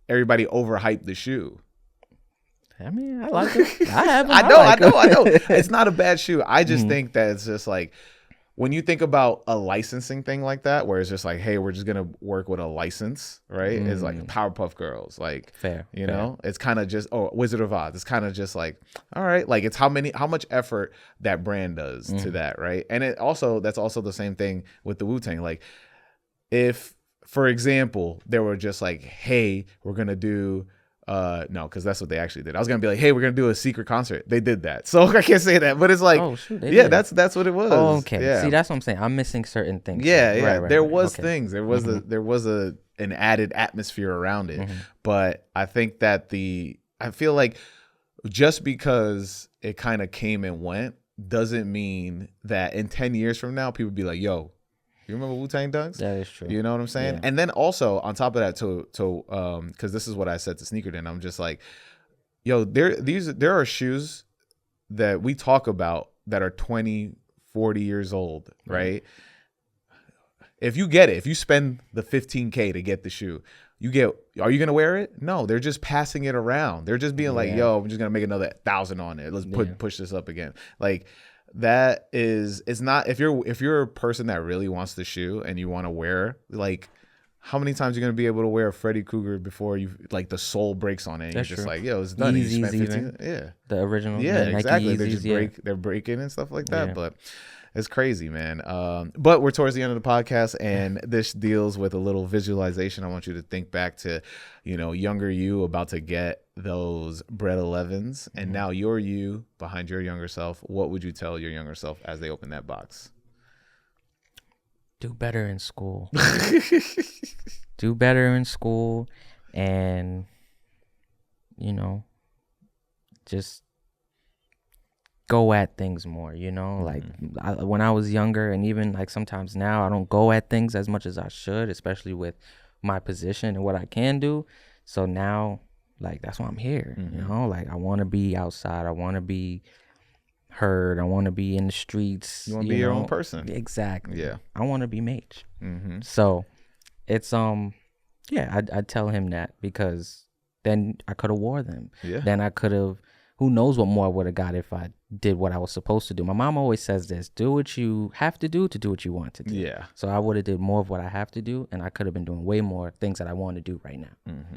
everybody overhyped the shoe. I mean, I like it. I have them. I know. It's not a bad shoe. I just think that it's just like, when you think about a licensing thing like that, where it's just like, hey, we're just gonna work with a license, right? It's like Powerpuff Girls, like, fair, you know, it's kind of just, or Wizard of Oz. It's kind of just like, all right, like it's how much effort that brand does to that, right? And that's also the same thing with the Wu-Tang. Like, if, for example, they were just like, hey, we're gonna do No, because that's what they actually did. I was gonna be like, hey, we're gonna do a secret concert. They did that, so I can't say that. But it's like, oh shoot, yeah, did. that's what it was. Oh, okay. Yeah. See, that's what I'm saying. I'm missing certain things. Yeah, so. yeah. Right, there was okay. things. There was an added atmosphere around it. But I think that I feel like just because it kind of came and went doesn't mean that in 10 years from now people be like, yo, you remember Wu-Tang Dunks? That is true. You know what I'm saying? Yeah. And then also on top of that, because this is what I said to Sneaker Den, I'm just like, yo, there are shoes that we talk about that are 20, 40 years old, right? If you get it, if you spend the $15K to get the shoe, are you gonna wear it? No, they're just passing it around. They're just being like, yo, I'm just gonna make another 1,000 on it. Let's push this up again. Like, that is, it's not, if you're a person that really wants the shoe and you want to wear, like, how many times you're going to be able to wear a Freddy Krueger before you, like, the sole breaks on it and That's you're just true. like, yo, it's done. You spent 15, yeah, the original, yeah, the exactly. Nike They're breaking and stuff like that. But it's crazy, man. But we're towards the end of the podcast, and this deals with a little visualization. I want you to think back to, younger you about to get those Bread 11s, and now you're you behind your younger self. What would you tell your younger self as they open that box? Do better in school. Do better in school, and just go at things more, like when I was younger, and even like sometimes now, I don't go at things as much as I should, especially with my position and what I can do. So now, like, that's why I'm here. Like, I want to be outside. I want to be heard. I want to be in the streets. You want to be your own person. Exactly. Yeah. I want to be Mage. So it's I'd tell him that, because then I could have wore them. Yeah. Then I could have, who knows what more I would have got if I did what I was supposed to do. My mom always says this: do what you have to do what you want to do. Yeah. So I would have did more of what I have to do, and I could have been doing way more things that I want to do right now.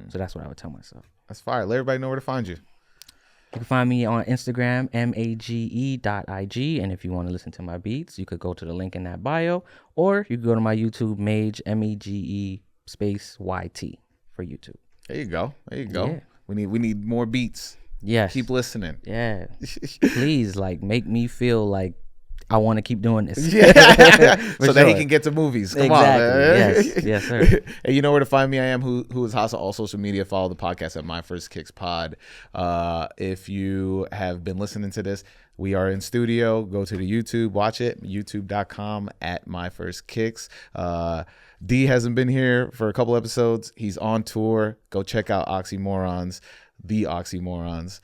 So that's what I would tell myself. That's fire. Let everybody know where to find you. You can find me on Instagram, mage.ig. And if you want to listen to my beats, you could go to the link in that bio, or you can go to my YouTube, Mage, MAGE space YT for YouTube. There you go. Yeah. We need more beats. Yes. Keep listening. Yeah. Please, like, make me feel like I want to keep doing this. Yeah. So that he can get to movies. Come on, man. Yes, sir. And you know where to find me. I am who is Hasa, all social media. Follow the podcast at My First Kicks Pod. If you have been listening to this, we are in studio. Go to the YouTube, watch it. YouTube.com at My First Kicks. D hasn't been here for a couple episodes. He's on tour. Go check out Oxymorons. The Oxymorons,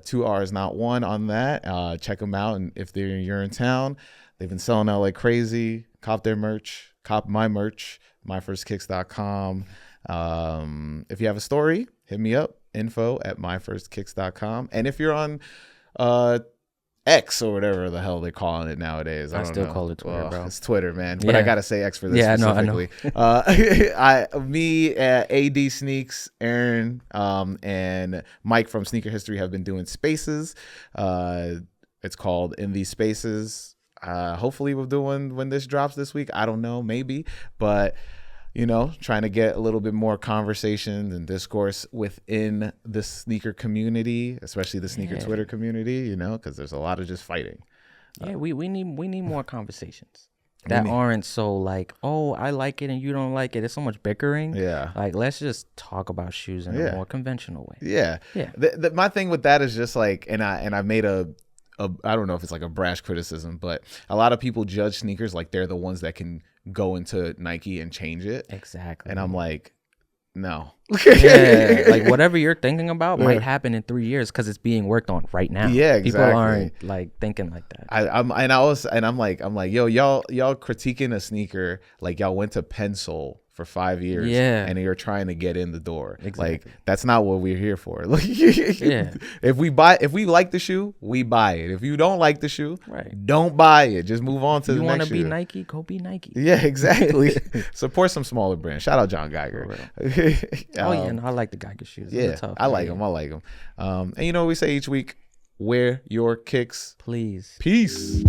2 R's, not 1 on that. Check them out, and if you're in town, they've been selling out like crazy. Cop their merch, cop my merch, myfirstkicks.com. If you have a story, hit me up, info@myfirstkicks.com. And if you're on X or whatever the hell they're calling it nowadays, I don't still know. call it Twitter, bro. It's Twitter, man. But I gotta say X for this specifically. I know. Me, AD Sneaks, Aaron, and Mike from Sneaker History have been doing spaces. It's called In These Spaces. Hopefully we'll do one when this drops this week. I don't know, maybe, but trying to get a little bit more conversations and discourse within the sneaker community, especially the sneaker Twitter community, because there's a lot of just fighting. Yeah, we need more conversations that aren't so like, oh, I like it and you don't like it. There's so much bickering. Yeah. Like, let's just talk about shoes in a more conventional way. Yeah. Yeah. My thing with that is just like, and I made a I don't know if it's like a brash criticism, but a lot of people judge sneakers like they're the ones that can go into Nike and change it. Exactly. And I'm like, no. Yeah, like whatever you're thinking about might happen in 3 years because it's being worked on right now. Yeah, exactly. People aren't like thinking like that. I'm like, yo, y'all critiquing a sneaker like y'all went to Pencil for 5 years, and you're trying to get in the door. Exactly. Like, that's not what we're here for. Like, if we like the shoe, we buy it. If you don't like the shoe, don't buy it. Just move on to the next shoe. You want to be Nike? Go be Nike. Yeah, exactly. Support some smaller brands. Shout out John Geiger. And I like the Geiger shoes. I like them. And you know what we say each week? Wear your kicks. Please. Peace.